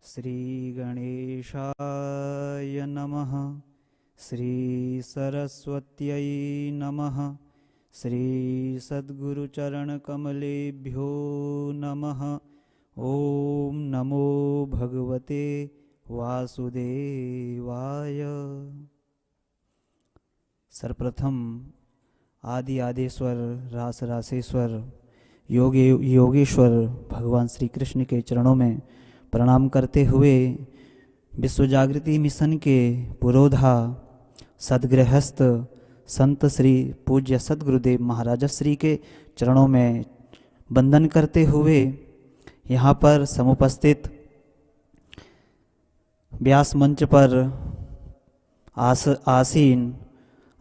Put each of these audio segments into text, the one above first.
श्री गणेशाय नमः। श्री सरस्वत्यै नमः। श्री सद्गुरुचरणकमलेभ्यो नमः। ओम नमो भगवते वासुदेवाय। सर्वप्रथम आदि आदेश्वर रास रासेश्वर योगेश्वर भगवान श्री कृष्ण के चरणों में प्रणाम करते हुए विश्व जागृति मिशन के पुरोधा सदगृहस्थ संत श्री पूज्य सद्गुरुदेव महाराज श्री के चरणों में वंदन करते हुए यहाँ पर समुपस्थित व्यास मंच पर आसीन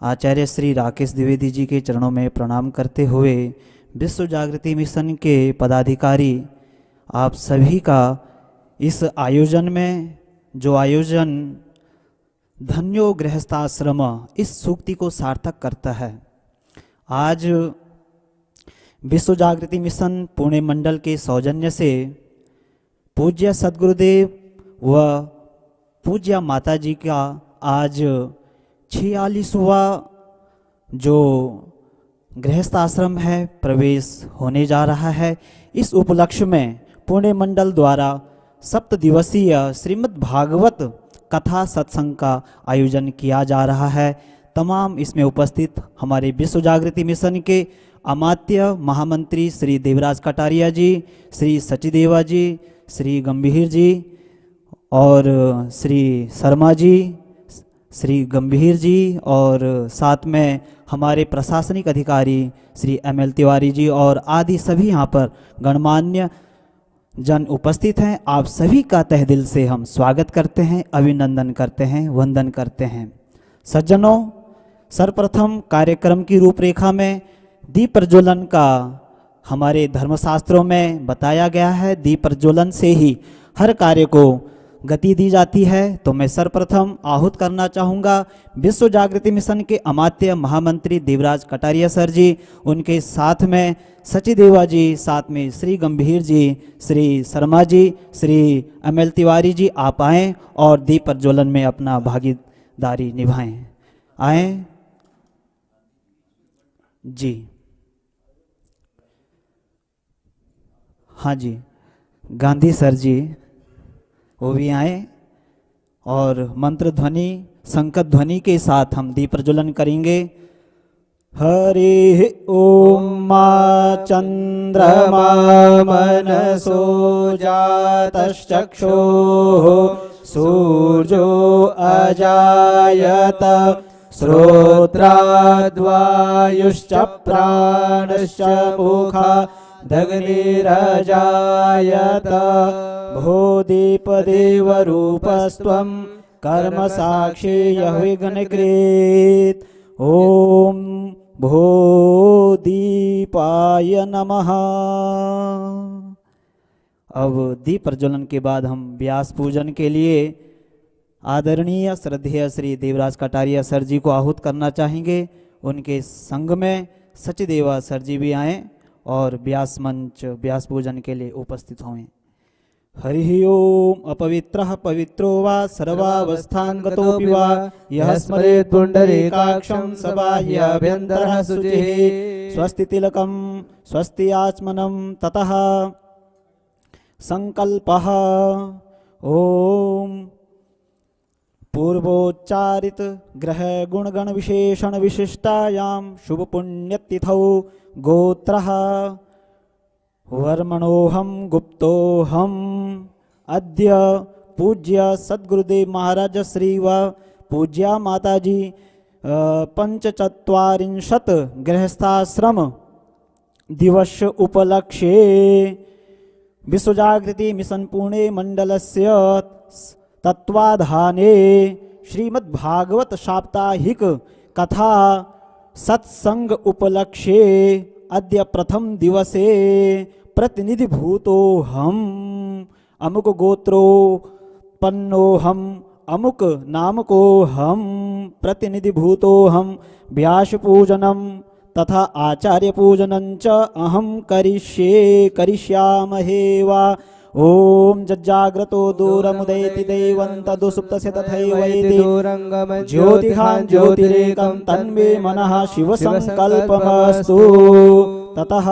आचार्य श्री राकेश द्विवेदी जी के चरणों में प्रणाम करते हुए विश्व जागृति मिशन के पदाधिकारी आप सभी का इस आयोजन में जो आयोजन धन्यो गृहस्थाश्रम इस सूक्ति को सार्थक करता है। आज विश्व जागृति मिशन पुणे मंडल के सौजन्य से पूज्य सद्गुरुदेव व पूज्य माता जी का आज 46वां जो गृहस्थाश्रम है प्रवेश होने जा रहा है। इस उपलक्ष्य में पुणे मंडल द्वारा 7 दिवसीय श्रीमद् भागवत कथा सत्संग का आयोजन किया जा रहा है। तमाम इसमें उपस्थित हमारे विश्व जागृति मिशन के अमात्य महामंत्री श्री देवराज कटारिया जी, श्री सचिदेवा जी, श्री गंभीर जी और श्री शर्मा जी, श्री गंभीर जी और साथ में हमारे प्रशासनिक अधिकारी श्री ML तिवारी जी और आदि सभी यहाँ पर गणमान्य जन उपस्थित हैं। आप सभी का तहे दिल से हम स्वागत करते हैं, अभिनंदन करते हैं, वंदन करते हैं। सज्जनों, सर्वप्रथम कार्यक्रम की रूपरेखा में दीप प्रज्वलन का हमारे धर्मशास्त्रों में बताया गया है। दीप प्रज्वलन से ही हर कार्य को गति दी जाती है। तो मैं सर्वप्रथम आहूत करना चाहूँगा विश्व जागृति मिशन के अमात्य महामंत्री देवराज कटारिया सर जी, उनके साथ में सचिदेवा जी, साथ में श्री गंभीर जी, श्री शर्मा जी, श्री ML तिवारी जी, आप आएँ और दीप प्रज्वलन में अपना भागीदारी निभाएं। आएँ जी। हाँ जी, गांधी सर जी वो भी आए और मंत्र ध्वनि संकट ध्वनि के साथ हम दीप प्रज्वलन करेंगे। हरि ओम मा चंद्रमा मनसो जातश्चक्षुः सूर्यो अजायत श्रोत्राद्वायुश्च प्राणश्च मुखा दग्निरजायत भो दीपदेव रूपस्त्वं कर्म साक्षी यः विघ्नकृत्। ओम भो दीपाय नमः। अब दीप प्रज्वलन के बाद हम व्यास पूजन के लिए आदरणीय श्रद्धेय श्री देवराज कटारिया सर जी को आहूत करना चाहेंगे। उनके संग में सचिदेवा सर जी भी आए और व्यास मंच व्यास पूजन के लिए उपस्थित हों। हरि ओम अपवित्रः पवित्रो वा सर्वावस्थांगतोऽपि वा यः स्मरेत् पुण्डरीकाक्षं स बाह्याभ्यन्तरः शुचिः। स्वस्ति तिलकं स्वस्ति आचमनं ततः संकल्पः। ओम पूर्वोच्चारित ग्रह गुणगण विशेषण विशिष्टायां शुभ पुण्यतिथौ गोत्रः वर्मणोहम गुप्तोहम अद्य पूज्य सद्गुरुदेव महाराज श्री व पूज्या माताजी 45 गृहस्थाश्रम दिवस उपलक्ष्ये विश्व जागृति मिशन पुणे मंडलस्य तत्वाधाने श्रीमद् भागवत साप्ताहिक कथा सत्संग उपलक्ष्ये अद्य प्रथम दिवसे प्रतिनिधिभूतोऽहम् अमुक गोत्रोत्पन्नोऽहम् अमुक नामकोऽहम् प्रतिनिधिभूतोऽहम् व्यास पूजनम तथा आचार्य पूजनं च अहं करिष्ये करिष्यामहे वा ओम जज्जाग्रतो दूरमुदैति दैवं तदुसुप्तस्य तथैवैति ज्योतिषां ज्योतिरेकं तन्मे मनः शिवसङ्कल्पमस्तु। ततः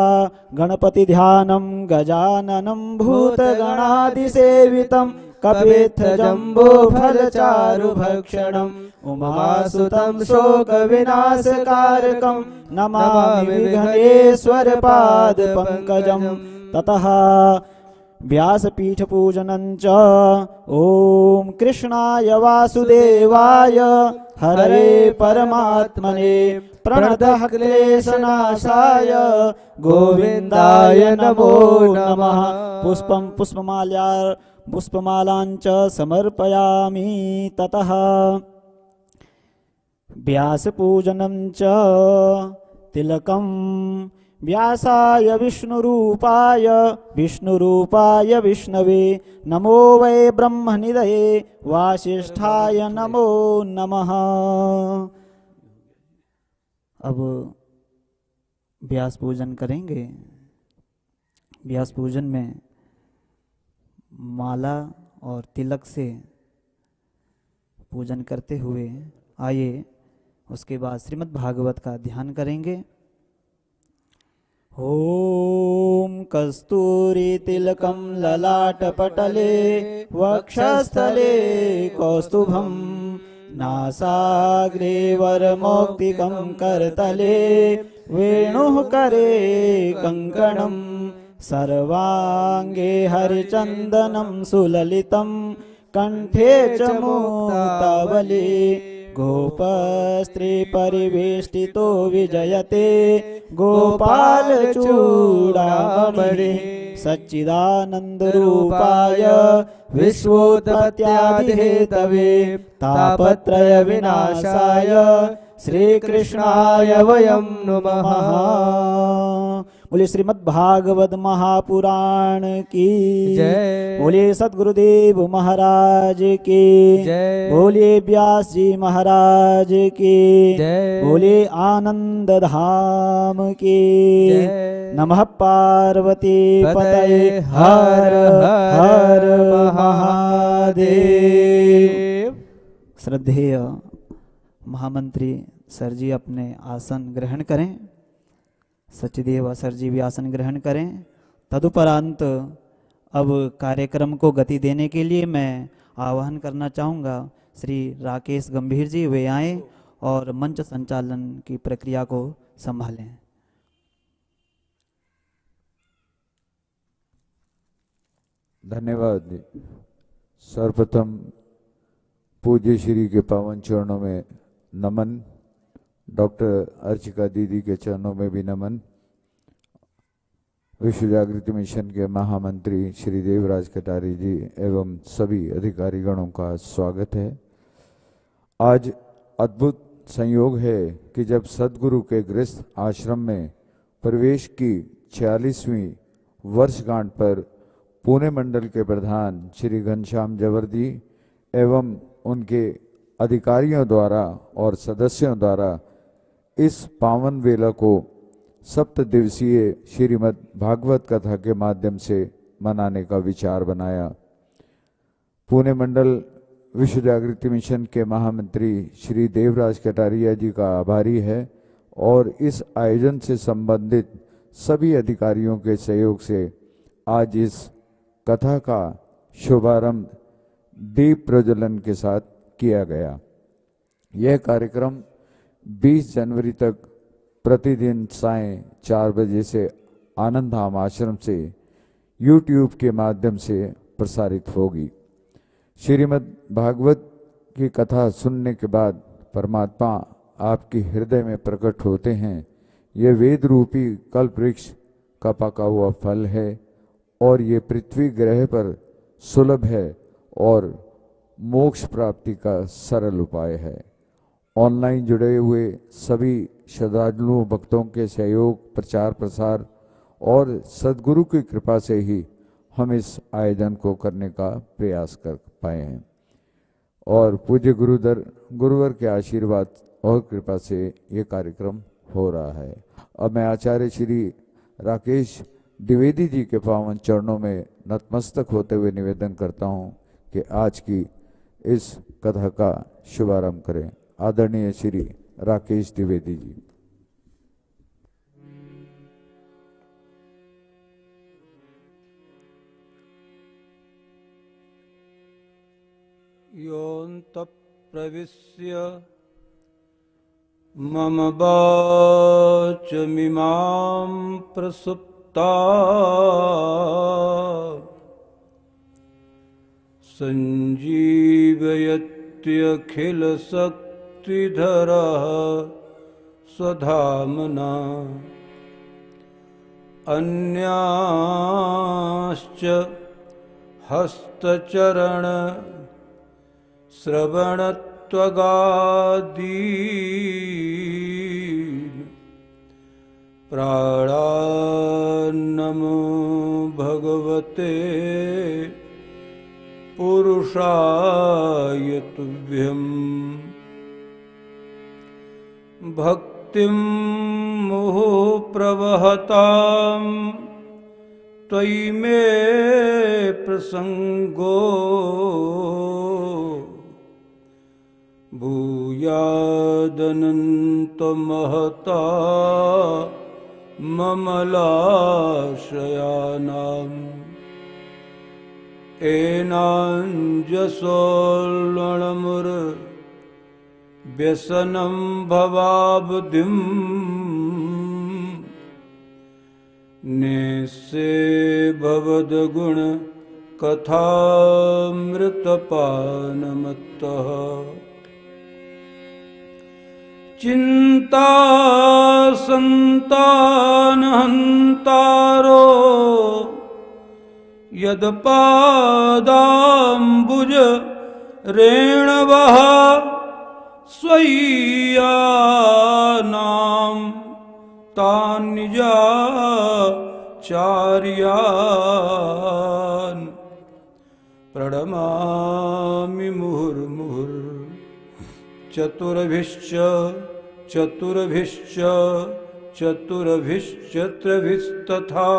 गणपति ध्यानं गजाननं भूतगणादिसेवितं कपित्थ जम्बो फलचारु भक्षणम् उमासुतं शोकविनाशकारकं नमामि विघ्नेश्वर पाद पंकजं। ततः व्यासपीठ पूजनं च ओम कृष्णाय वासुदेवाय हरे परमात्मने प्रणतः क्लेशनाशाय गोविंदाय नमो नमः। पुष्पं पुष्पमालांच समर्पयामि। ततः व्यासपूजनं च तिलकं व्यासाय विष्णुरूपाय विष्णवे नमो वै ब्रह्मनिधये वासिष्ठाय नमो नमः। अब व्यास पूजन करेंगे। व्यास पूजन में माला और तिलक से पूजन करते हुए आइए उसके बाद श्रीमद् भागवत का ध्यान करेंगे। ओम कस्तूरी तिलकं ललाटपटले वक्षस्थले कौस्तुभं नासाग्रे वरमौक्तिकं करतले वेणुः करे कंकणं सर्वांगे हरिचंदनं सुललितं कंठे च मुक्तावली गोपस्त्री परिवेष्टितो विजयते गोपाल चूड़ामणि सच्चिदानंदरूपाय विश्वोत्पत्त्यादिहेतवे तापत्रय विनाशाय श्री कृष्णाय वयं नमः। बोले श्रीमद् भागवत महापुराण की जय। बोले सद्गुरुदेव महाराज की जय। बोले व्यास जी महाराज की जय। बोले आनंद धाम की जय। नमः पार्वती पतये हर हर महादेव। श्रद्धेय महामंत्री सर जी अपने आसन ग्रहण करें। सचदेव सर जी भी आसन ग्रहण करें। तदुपरांत अब कार्यक्रम को गति देने के लिए मैं आह्वान करना चाहूँगा श्री राकेश गंभीर जी, वे आए और मंच संचालन की प्रक्रिया को संभालें। धन्यवाद। सर्वप्रथम पूज्य श्री के पावन चरणों में नमन। डॉक्टर अर्चिका दीदी के चरणों में भी नमन। विश्व जागृति मिशन के महामंत्री श्री देवराज कटारी जी एवं सभी अधिकारीगणों का स्वागत है। आज अद्भुत संयोग है कि जब सदगुरु के गृहस्थ आश्रम में प्रवेश की 46वीं वर्षगांठ पर पुणे मंडल के प्रधान श्री घनश्याम जवर जी एवं उनके अधिकारियों द्वारा और सदस्यों द्वारा इस पावन वेला को सप्त दिवसीय श्रीमद् भागवत कथा के माध्यम से मनाने का विचार बनाया। पुणे मंडल विश्व जागृति मिशन के महामंत्री श्री देवराज कटारिया जी का आभारी है और इस आयोजन से संबंधित सभी अधिकारियों के सहयोग से आज इस कथा का शुभारंभ दीप प्रज्वलन के साथ किया गया। यह कार्यक्रम 20 जनवरी तक प्रतिदिन सायं 4 बजे से आनंद धाम आश्रम से YouTube के माध्यम से प्रसारित होगी। श्रीमद् भागवत की कथा सुनने के बाद परमात्मा आपके हृदय में प्रकट होते हैं। यह वेद रूपी कल्प वृक्ष का पका हुआ फल है और ये पृथ्वी ग्रह पर सुलभ है और मोक्ष प्राप्ति का सरल उपाय है। ऑनलाइन जुड़े हुए सभी श्रद्धालुओं भक्तों के सहयोग, प्रचार प्रसार और सद्गुरु की कृपा से ही हम इस आयोजन को करने का प्रयास कर पाए हैं और पूज्य गुरुवर के आशीर्वाद और कृपा से ये कार्यक्रम हो रहा है। अब मैं आचार्य श्री राकेश द्विवेदी जी के पावन चरणों में नतमस्तक होते हुए निवेदन करता हूं कि आज की इस कथा का शुभारंभ करें। आदरणीय श्री राकेश द्विवेदी जी। योऽन्तः प्रविश्य मम वाचमिमां प्रसुप्ता सञ्जीवयत्यखिलशक्तिधरः स्वधाम्ना अन्याश्च हस्तचरण श्रवणत्वगादीन् प्राणान्नमो भगवते पुरुषाय तुभ्यम्। भक्तिं मुहुः प्रवहतां त्वयि मे प्रसंगो भूयादनन्तमहता ममलाश्रयानाम्। एनाञ्जसोल्लणमुर्व्यसनं भवाब्धिम् नेस्ये भवद्गुण कथामृतपानमत्तः। चिंता संतानहंतारो यदपादाम्बुज रेणवः स्वय्यानां तान्निजाचार्यान् प्रणमामि मुहुर्मुहुर्। चतुर्भिश्च चतुर्भिश्च चतुर्भिश्च त्रिभिस्तथा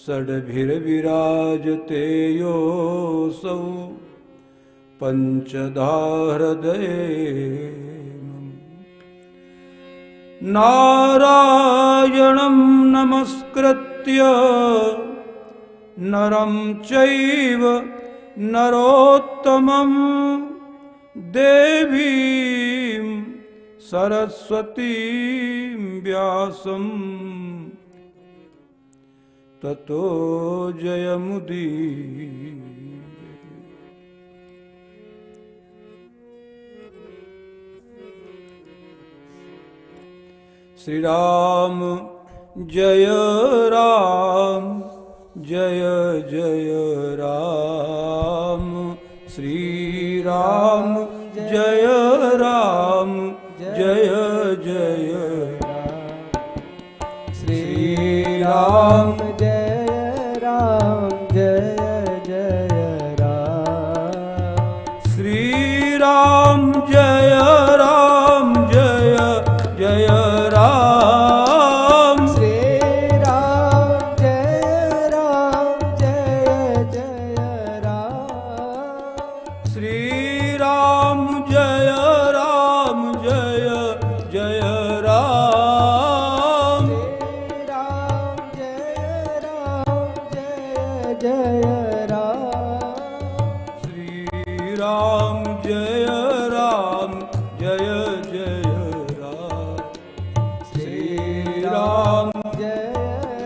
षड्भिर्विराजते योऽसौ पंचधा हृदये। नारायणं नमस्कृत्य नरं चैव नरोत्तमं देवीं सरस्वतीं व्यासं ततो जयमुदीरये। श्री राम जय राम जय जय राम। श्री राम जय राम जय जय राम। श्री राम जय राम जय जय राम। श्री राम जय राम जय जय राम। श्री राम जय राम जय जय राम। श्री राम जय राम जय जय राम। श्री राम जय राम जय जय राम। श्री राम जय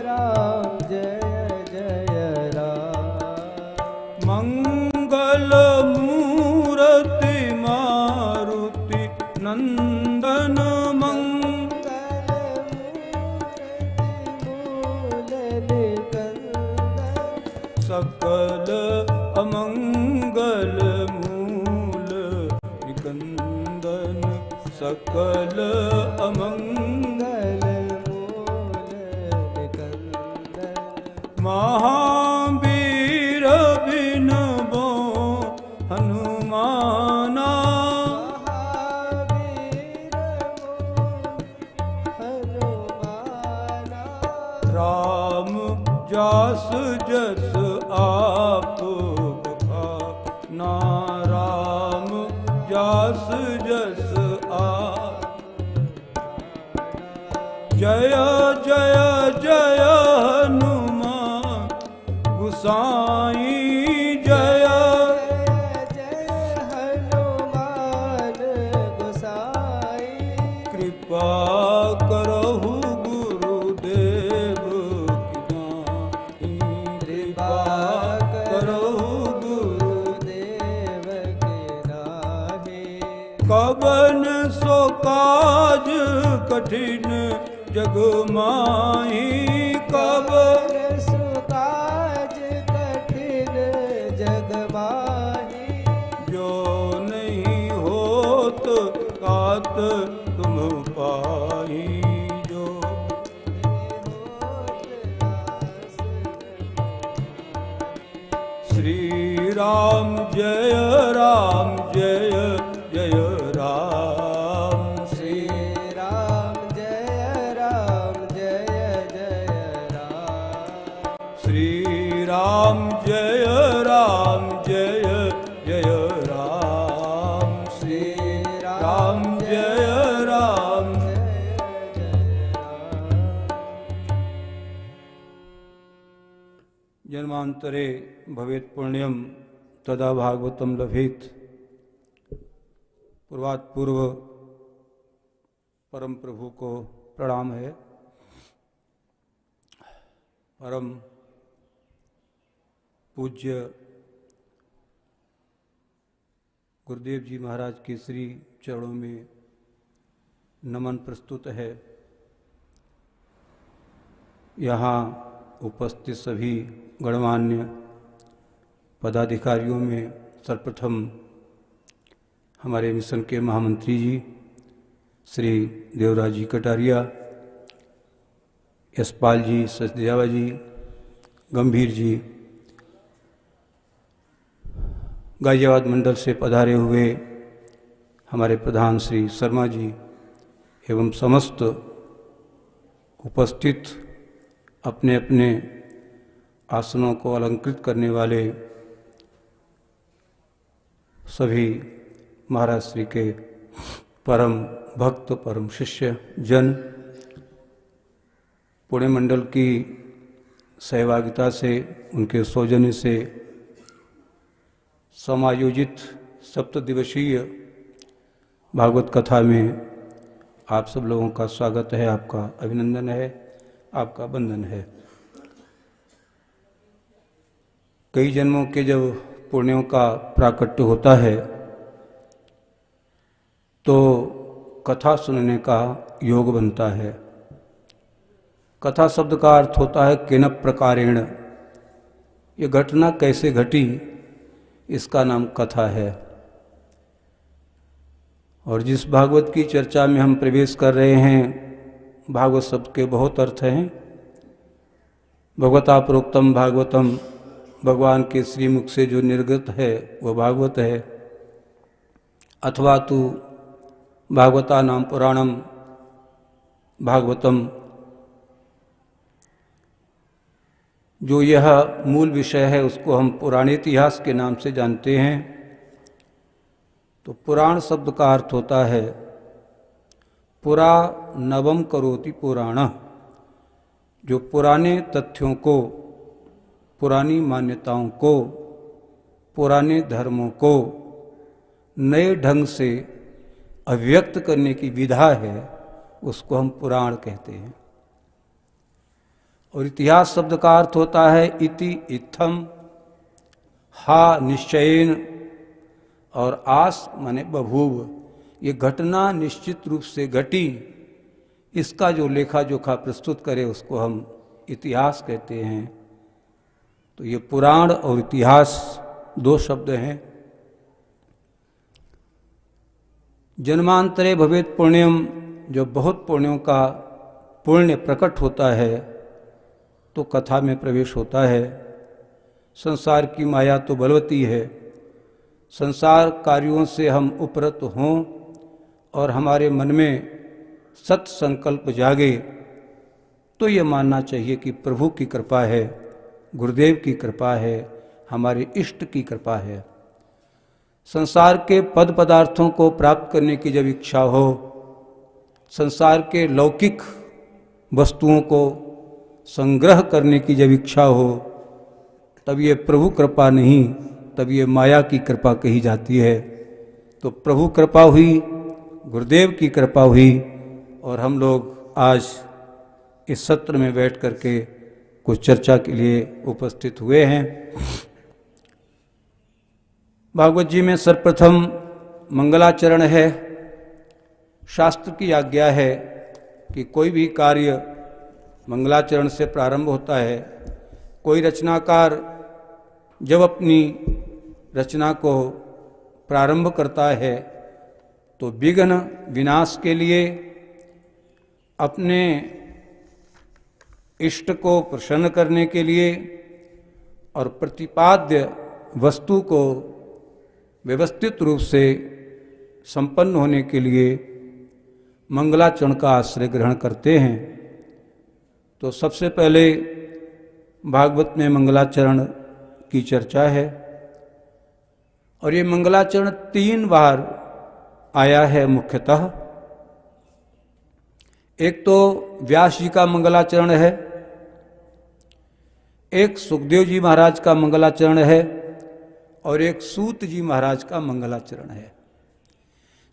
राम जय जय राम। मंगल मूर्ति मारुति नंदन सकल अमंगल मूल निकंदन सकल अमंगल मूल निकंदन। महावीर बिन बो हनुमाना। जास जस आप बखाना राम जास जस आप। जय जय जय हनुमान गुसाई जय जय हनुमान गोसाई। कृपा करहु गुरुदेव की नाई। कृपा करहु गुरुदेव के नाहे। कवन सो काज कठिन जग माही। कवन सुकाज कठिन जग माही। जो नहीं होत कात तुम पाही। जो श्री राम जय राम जय जय राम। श्री राम जय जय राम। श्री राम जय राम जय जय राम। श्री राम जय राम। जन्मांतरे भवेत् पुण्यम तदा भागवतम लभेत। पूर्वात पूर्व परम प्रभु को प्रणाम है। परम पूज्य गुरुदेव जी महाराज के श्री चरणों में नमन प्रस्तुत है। यहाँ उपस्थित सभी गणमान्य पदाधिकारियों में सर्वप्रथम हमारे मिशन के महामंत्री जी श्री देवराज जी कटारिया, यशपाल जी, सचदेवा जी, गंभीर जी, गाजियाबाद मंडल से पधारे हुए हमारे प्रधान श्री शर्मा जी एवं समस्त उपस्थित अपने अपने आसनों को अलंकृत करने वाले सभी महाराज श्री के परम भक्त, परम शिष्य जन, पुणे मंडल की सहभागिता से, उनके सौजन्य से समायोजित सप्तदिवसीय भागवत कथा में आप सब लोगों का स्वागत है, आपका अभिनंदन है, आपका वंदन है। कई जन्मों के जब पुण्यों का प्राकट्य होता है तो कथा सुनने का योग बनता है। कथा शब्द का अर्थ होता है केन प्रकारेण, ये घटना कैसे घटी इसका नाम कथा है। और जिस भागवत की चर्चा में हम प्रवेश कर रहे हैं, भागवत शब्द के बहुत अर्थ हैं। भगवता प्रोक्तम भागवतम, भगवान के श्रीमुख से जो निर्गत है वह भागवत है। अथवा तो भागवता नाम पुराणम भागवतम, जो यह मूल विषय है उसको हम पुराण इतिहास के नाम से जानते हैं। तो पुराण शब्द का अर्थ होता है पुरा नवम करोति पुराण, जो पुराने तथ्यों को, पुरानी मान्यताओं को, पुराने धर्मों को नए ढंग से अभिव्यक्त करने की विधा है, उसको हम पुराण कहते हैं। और इतिहास शब्द का अर्थ होता है इति इत्थम, हा निश्चयेन, और आस माने बभूव, ये घटना निश्चित रूप से घटी, इसका जो लेखा जोखा प्रस्तुत करे उसको हम इतिहास कहते हैं। तो ये पुराण और इतिहास दो शब्द हैं। जन्मांतरे भवेत् पुण्यम, जो बहुत पुण्यों का पुण्य प्रकट होता है तो कथा में प्रवेश होता है। संसार की माया तो बलवती है, संसार कार्यों से हम उपरत हों और हमारे मन में सत संकल्प जागे तो ये मानना चाहिए कि प्रभु की कृपा है, गुरुदेव की कृपा है, हमारे इष्ट की कृपा है। संसार के पद पदार्थों को प्राप्त करने की जब इच्छा हो, संसार के लौकिक वस्तुओं को संग्रह करने की जब इच्छा हो, तब ये प्रभु कृपा नहीं, तब ये माया की कृपा कही जाती है। तो प्रभु कृपा हुई, गुरुदेव की कृपा हुई, और हम लोग आज इस सत्र में बैठ करके कुछ चर्चा के लिए उपस्थित हुए हैं। भागवत जी में सर्वप्रथम मंगलाचरण है। शास्त्र की आज्ञा है कि कोई भी कार्य मंगलाचरण से प्रारंभ होता है। कोई रचनाकार जब अपनी रचना को प्रारंभ करता है तो विघ्न विनाश के लिए, अपने इष्ट को प्रसन्न करने के लिए और प्रतिपाद्य वस्तु को व्यवस्थित रूप से संपन्न होने के लिए मंगलाचरण का आश्रय ग्रहण करते हैं। तो सबसे पहले भागवत में मंगलाचरण की चर्चा है, और ये मंगलाचरण 3 बार आया है मुख्यतः। एक तो व्यास जी का मंगलाचरण है, एक सुखदेव जी महाराज का मंगलाचरण है, और एक सूत जी महाराज का मंगलाचरण है।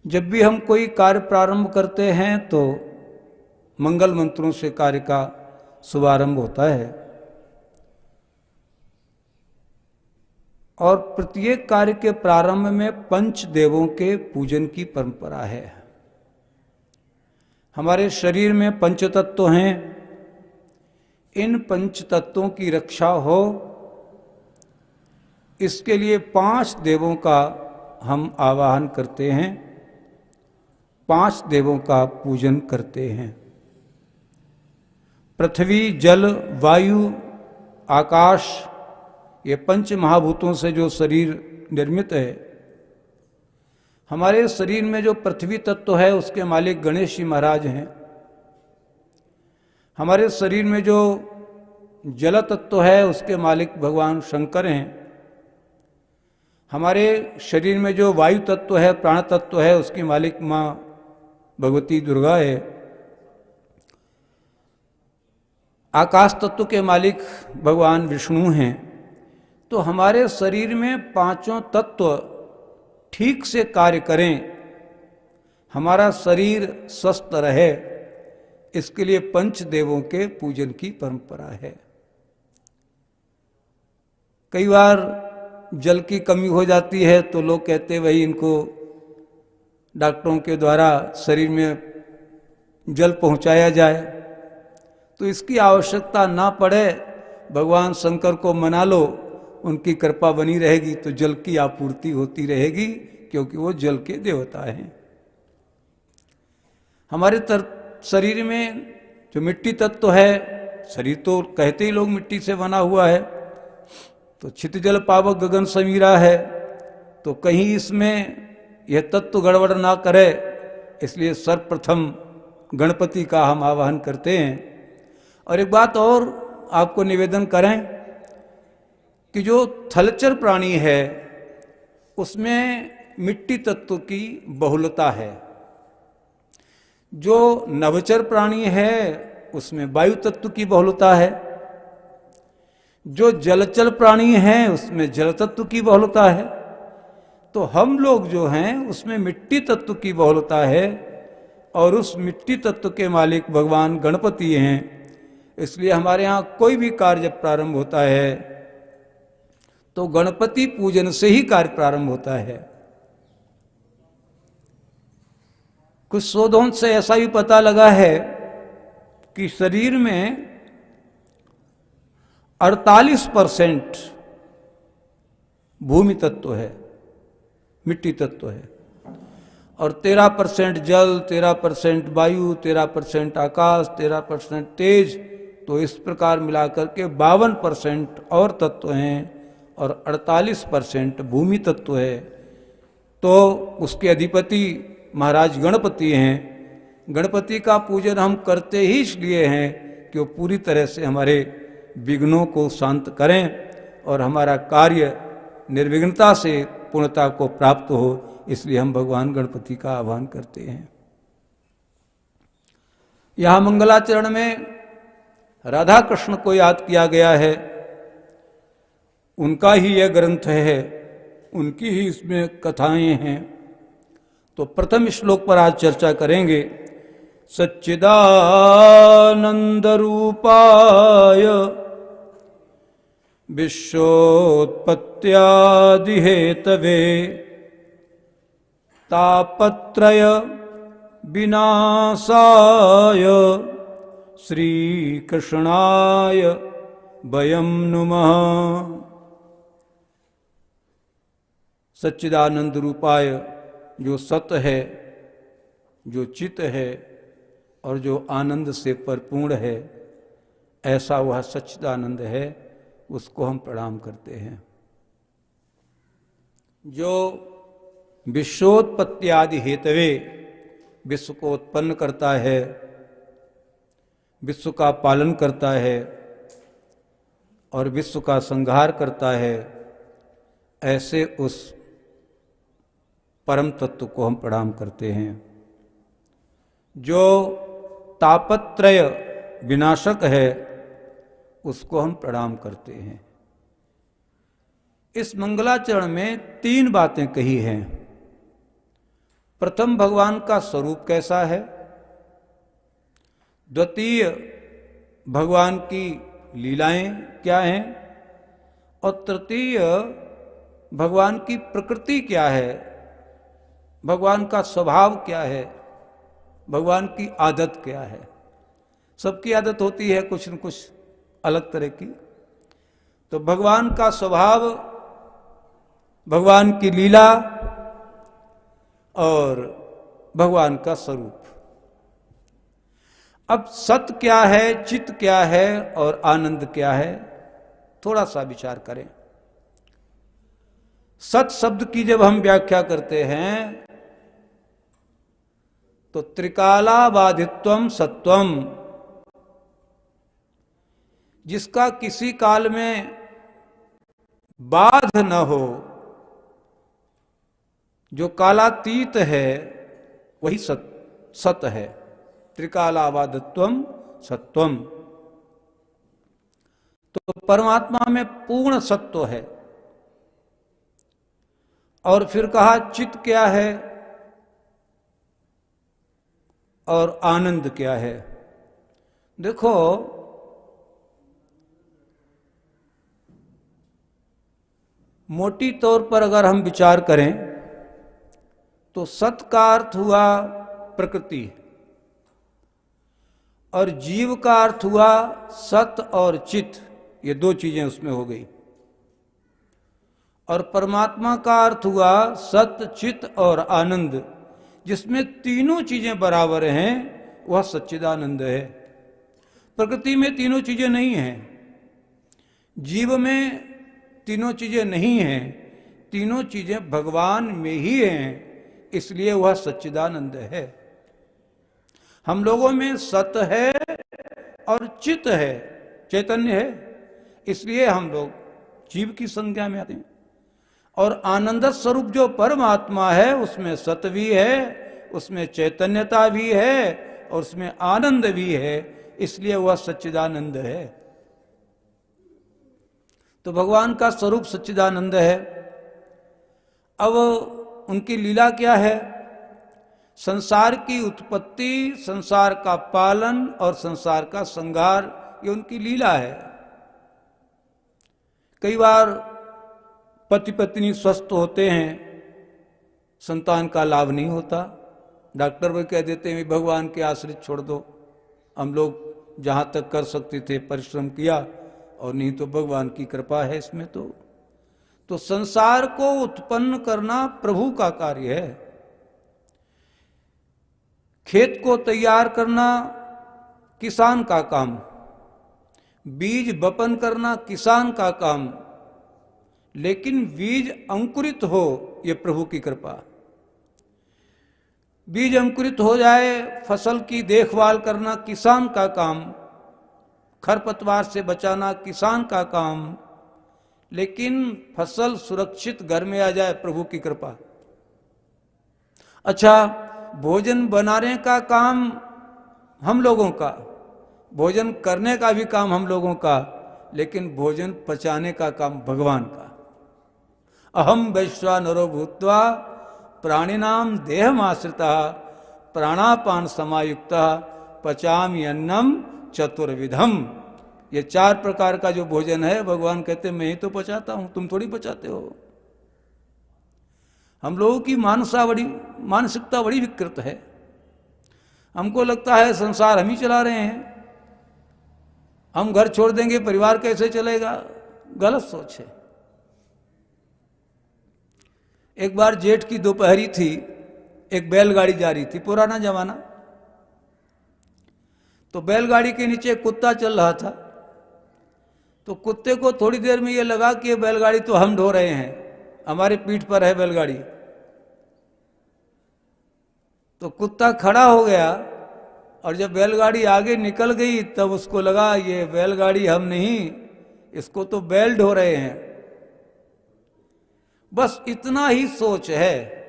जब भी हम कोई कार्य प्रारंभ करते हैं तो मंगल मंत्रों से कार्य का शुभारंभ होता है, और प्रत्येक कार्य के प्रारंभ में पंच देवों के पूजन की परंपरा है। हमारे शरीर में पंच तत्व हैं। इन पंच तत्वों की रक्षा हो, इसके लिए 5 देवों का हम आवाहन करते हैं, 5 देवों का पूजन करते हैं। पृथ्वी, जल, वायु, आकाश, ये 5 महाभूतों से जो शरीर निर्मित है। हमारे शरीर में जो पृथ्वी तत्व है उसके मालिक गणेश जी महाराज हैं। हमारे शरीर में जो जल तत्व है उसके मालिक भगवान शंकर हैं। हमारे शरीर में जो वायु तत्व है, प्राण तत्व है, उसकी मालिक माँ भगवती दुर्गा है। आकाश तत्व के मालिक भगवान विष्णु हैं। तो हमारे शरीर में 5 तत्व ठीक से कार्य करें, हमारा शरीर स्वस्थ रहे, इसके लिए 5 देवों के पूजन की परंपरा है। कई बार जल की कमी हो जाती है तो लोग कहते हैं भाई इनको डॉक्टरों के द्वारा शरीर में जल पहुंचाया जाए। तो इसकी आवश्यकता ना पड़े, भगवान शंकर को मना लो, उनकी कृपा बनी रहेगी तो जल की आपूर्ति होती रहेगी, क्योंकि वो जल के देवता हैं। हमारे शरीर में जो मिट्टी तत्व है, शरीर तो कहते ही लोग मिट्टी से बना हुआ है, तो छित जल पावक गगन समीरा है। तो कहीं इसमें यह तत्व गड़बड़ ना करे, इसलिए सर्वप्रथम गणपति का हम आवाहन करते हैं। और एक बात और आपको निवेदन करें कि जो थलचर प्राणी है उसमें मिट्टी तत्व की बहुलता है। जो नभचर प्राणी है उसमें वायु तत्व की बहुलता है। जो जलचर प्राणी हैं उसमें जल तत्व की बहुलता है। तो हम लोग जो हैं उसमें मिट्टी तत्व की बहुलता है, और उस मिट्टी तत्व के मालिक भगवान गणपति हैं। इसलिए हमारे यहाँ कोई भी कार्य जब प्रारंभ होता है तो गणपति पूजन से ही कार्य प्रारंभ होता है। कुछ शोधों से ऐसा भी पता लगा है कि शरीर में 48% भूमि तत्व है, मिट्टी तत्व है, और 13% जल, 13% वायु, 13% आकाश, 13% तेज। तो इस प्रकार मिलाकर के 52% और तत्व हैं, और 48% भूमि तत्व है। तो उसके अधिपति महाराज गणपति हैं। गणपति का पूजन हम करते ही इसलिए हैं कि वो पूरी तरह से हमारे विघ्नों को शांत करें और हमारा कार्य निर्विघ्नता से पूर्णता को प्राप्त हो। इसलिए हम भगवान गणपति का आह्वान करते हैं। यहाँ मंगलाचरण में राधा कृष्ण को याद किया गया है, उनका ही यह ग्रंथ है, उनकी ही इसमें कथाएं हैं। तो प्रथम श्लोक पर आज चर्चा करेंगे। सच्चिदानंद रूपाय विश्वोत्पत्त्यादि हेतवे तापत्रय विनाशाय श्री कृष्णाय वयं नुमः। सच्चिदानंद रूपाय, जो सत है, जो चित है और जो आनंद से परिपूर्ण है, ऐसा वह सच्चिदानंद है, उसको हम प्रणाम करते हैं। जो विश्वोत्पत्ति आदि हेतवे, विश्व को उत्पन्न करता है, विश्व का पालन करता है और विश्व का संहार करता है, ऐसे उस परम तत्व को हम प्रणाम करते हैं। जो तापत्रय विनाशक है, उसको हम प्रणाम करते हैं। इस मंगलाचरण में 3 बातें कही हैं। प्रथम, भगवान का स्वरूप कैसा है। द्वितीय, भगवान की लीलाएं क्या हैं। और तृतीय, भगवान की प्रकृति क्या है, भगवान का स्वभाव क्या है, भगवान की आदत क्या है। सबकी आदत होती है कुछ न कुछ अलग तरह की। तो भगवान का स्वभाव, भगवान की लीला और भगवान का स्वरूप। अब सत क्या है, चित क्या है और आनंद क्या है, थोड़ा सा विचार करें। सत शब्द की जब हम व्याख्या करते हैं तो त्रिकालाबाधित्वम सत्वम, जिसका किसी काल में बाध न हो, जो कालातीत है, वही सत है। त्रिकालाबाधित्वम सत्वम। तो परमात्मा में पूर्ण सत्व है। और फिर कहा चित क्या है और आनंद क्या है। देखो, मोटी तौर पर अगर हम विचार करें तो सत का अर्थ हुआ प्रकृति और जीव का अर्थ हुआ सत और चित, ये 2 चीजें उसमें हो गई। और परमात्मा का अर्थ हुआ सत, चित और आनंद, जिसमें तीनों चीजें बराबर हैं, वह सच्चिदानंद है। प्रकृति में तीनों चीजें नहीं हैं, जीव में तीनों चीजें नहीं हैं, तीनों चीजें भगवान में ही हैं, इसलिए वह सच्चिदानंद है। हम लोगों में सत है और चित है, चैतन्य है, इसलिए हम लोग जीव की संज्ञा में आते हैं। और आनंद स्वरूप जो परमात्मा है, उसमें सत भी है, उसमें चैतन्यता भी है और उसमें आनंद भी है, इसलिए वह सच्चिदानंद है। तो भगवान का स्वरूप सच्चिदानंद है। अब उनकी लीला क्या है। संसार की उत्पत्ति, संसार का पालन और संसार का संहार, ये उनकी लीला है। कई बार पति पत्नी स्वस्थ होते हैं, संतान का लाभ नहीं होता, डॉक्टर भी कह देते हैं भगवान के आश्रित छोड़ दो, हम लोग जहाँ तक कर सकते थे परिश्रम किया और नहीं तो भगवान की कृपा है इसमें। तो संसार को उत्पन्न करना प्रभु का कार्य है। खेत को तैयार करना किसान का काम, बीज बपन करना किसान का काम, लेकिन बीज अंकुरित हो ये प्रभु की कृपा। बीज अंकुरित हो जाए, फसल की देखभाल करना किसान का काम, खरपतवार से बचाना किसान का काम, लेकिन फसल सुरक्षित घर में आ जाए, प्रभु की कृपा। अच्छा, भोजन बनाने का काम हम लोगों का, भोजन करने का भी काम हम लोगों का, लेकिन भोजन पचाने का काम भगवान का। अहम वैश्वानरो भूत्वा प्राणिनाम देहमाश्रितः प्राणापान समायुक्तः पचामि अन्नम चतुर्विधम। ये 4 प्रकार का जो भोजन है, भगवान कहते मैं ही तो पचाता हूं, तुम थोड़ी पचाते हो। हम लोगों की मानसिकता बड़ी विकृत है। हमको लगता है संसार हम ही चला रहे हैं, हम घर छोड़ देंगे परिवार कैसे चलेगा। गलत सोच है। एक बार जेठ की दोपहरी थी, एक बैलगाड़ी जा रही थी, पुराना जमाना। तो बैलगाड़ी के नीचे कुत्ता चल रहा था। तो कुत्ते को थोड़ी देर में ये लगा कि ये बैलगाड़ी तो हम ढो रहे हैं, हमारे पीठ पर है बैलगाड़ी। तो कुत्ता खड़ा हो गया, और जब बैलगाड़ी आगे निकल गई तब उसको लगा ये बैलगाड़ी हम नहीं, इसको तो बैल ढो रहे हैं। बस इतना ही सोच है।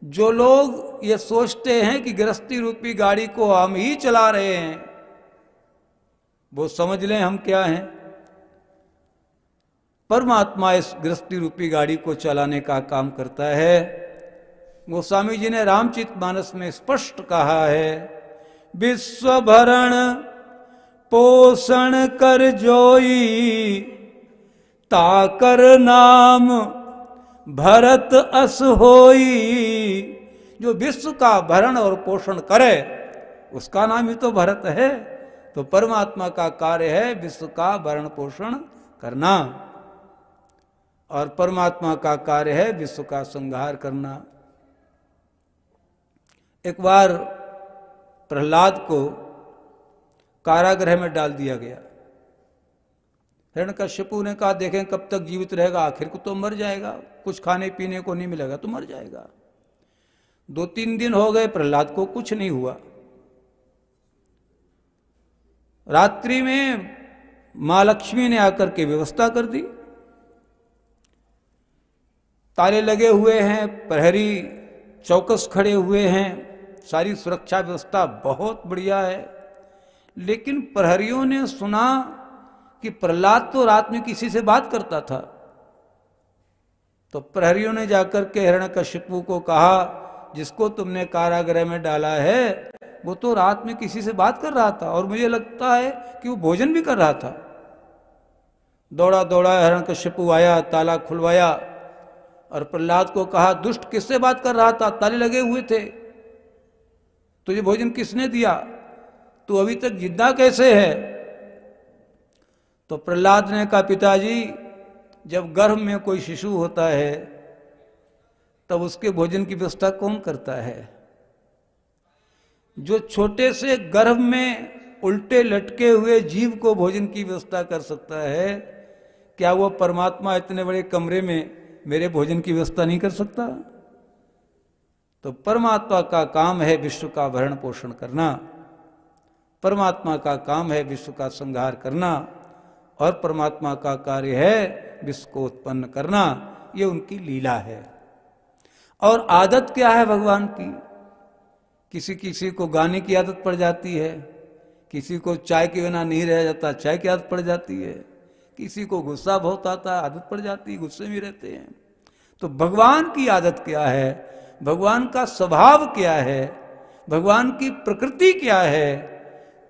जो लोग ये सोचते हैं कि गृहस्थी रूपी गाड़ी को हम ही चला रहे हैं, वो समझ लें हम क्या हैं। परमात्मा इस गृहस्थी रूपी गाड़ी को चलाने का काम करता है। गोस्वामी जी ने रामचरितमानस में स्पष्ट कहा है, विश्व भरण पोषण कर जोई ताकर नाम भरत अस होई। जो विश्व का भरण और पोषण करे उसका नाम ही तो भरत है। तो परमात्मा का कार्य है विश्व का भरण पोषण करना, और परमात्मा का कार्य है विश्व का संहार करना। एक बार प्रहलाद को कारागृह में डाल दिया गया। हिरण्यकश्यपु ने कहा देखें कब तक जीवित रहेगा, आखिर को तो मर जाएगा, कुछ खाने पीने को नहीं मिलेगा तो मर जाएगा। 2-3 दिन हो गए, प्रहलाद को कुछ नहीं हुआ। रात्रि में मां लक्ष्मी ने आकर के व्यवस्था कर दी। ताले लगे हुए हैं, प्रहरी चौकस खड़े हुए हैं, सारी सुरक्षा व्यवस्था बहुत बढ़िया है। लेकिन प्रहरियों ने सुना कि प्रहलाद तो रात में किसी से बात करता था। तो प्रहरियों ने जाकर के हिरण्यकश्यपु को कहा जिसको तुमने कारागृह में डाला है वो तो रात में किसी से बात कर रहा था, और मुझे लगता है कि वो भोजन भी कर रहा था। दौड़ा दौड़ा हिरण्यकश्यपु आया, ताला खुलवाया और प्रहलाद को कहा दुष्ट किससे बात कर रहा था, ताले लगे हुए थे, तुझे भोजन किसने दिया, तू अभी तक जिंदा कैसे है। तो प्रहलाद ने कहा पिताजी जब गर्भ में कोई शिशु होता है तब उसके भोजन की व्यवस्था कौन करता है। जो छोटे से गर्भ में उल्टे लटके हुए जीव को भोजन की व्यवस्था कर सकता है, क्या वो परमात्मा इतने बड़े कमरे में मेरे भोजन की व्यवस्था नहीं कर सकता। तो परमात्मा का काम है विश्व का भरण पोषण करना, परमात्मा का काम है विश्व का संहार करना, और परमात्मा का कार्य है विश्व को उत्पन्न करना। ये उनकी लीला है। और आदत क्या है भगवान की, किसी किसी को गाने की आदत पड़ जाती है, किसी को चाय के बिना नहीं रह जाता, चाय की आदत पड़ जाती है, किसी को गुस्सा बहुत आता है, आदत पड़ जाती है, गुस्से में रहते हैं। तो भगवान की आदत क्या है, भगवान का स्वभाव क्या है, भगवान की प्रकृति क्या है।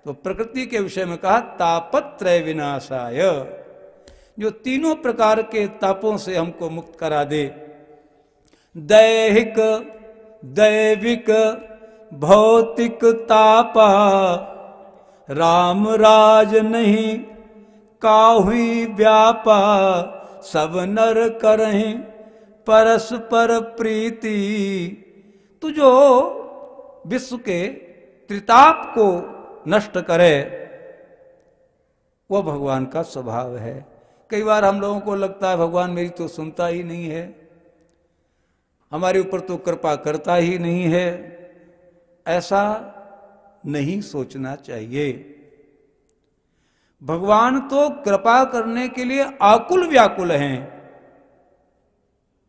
तो प्रकृति के विषय में कहा तापत्रय विनाशाय, जो तीनों प्रकार के तापों से हमको मुक्त करा दे। दैहिक दैविक भौतिक तापा राम राज नहीं काहुई व्यापा, सब नर करहीं परस्पर प्रीति। तो जो विश्व के त्रिताप को नष्ट करे वो भगवान का स्वभाव है। कई बार हम लोगों को लगता है भगवान मेरी तो सुनता ही नहीं है, हमारे ऊपर तो कृपा करता ही नहीं है। ऐसा नहीं सोचना चाहिए। भगवान तो कृपा करने के लिए आकुल व्याकुल हैं,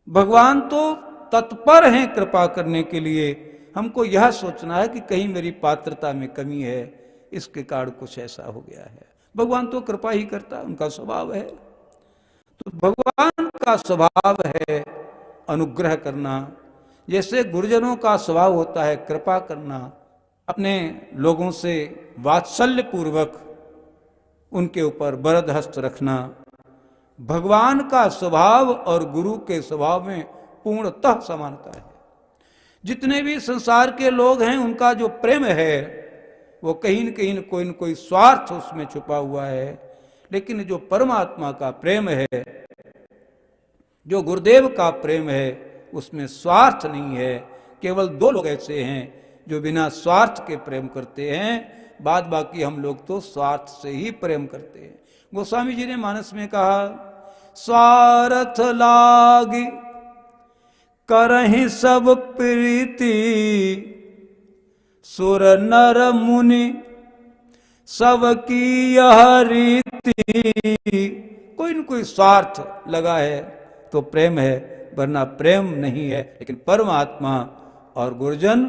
भगवान तो तत्पर हैं कृपा करने के लिए। हमको यह सोचना है कि कहीं मेरी पात्रता में कमी है, इसके कारण कुछ ऐसा हो गया है। भगवान तो कृपा ही करता, उनका स्वभाव है। तो भगवान का स्वभाव है अनुग्रह करना, जैसे गुरुजनों का स्वभाव होता है कृपा करना, अपने लोगों से वात्सल्य पूर्वक उनके ऊपर वरद हस्त रखना। भगवान का स्वभाव और गुरु के स्वभाव में पूर्णतः समानता है। जितने भी संसार के लोग हैं उनका जो प्रेम है वो कहीं न कोई स्वार्थ उसमें छुपा हुआ है, लेकिन जो परमात्मा का प्रेम है, जो गुरुदेव का प्रेम है, उसमें स्वार्थ नहीं है। केवल दो लोग ऐसे हैं जो बिना स्वार्थ के प्रेम करते हैं, बाद बाकी हम लोग तो स्वार्थ से ही प्रेम करते हैं। गोस्वामी जी ने मानस में कहा, स्वार्थ लागी करहि सब प्रीति, सुर नर मुनि सब की यह रीति। कोई न कोई स्वार्थ लगा है तो प्रेम है, वरना प्रेम नहीं है। लेकिन परमात्मा और गुरुजन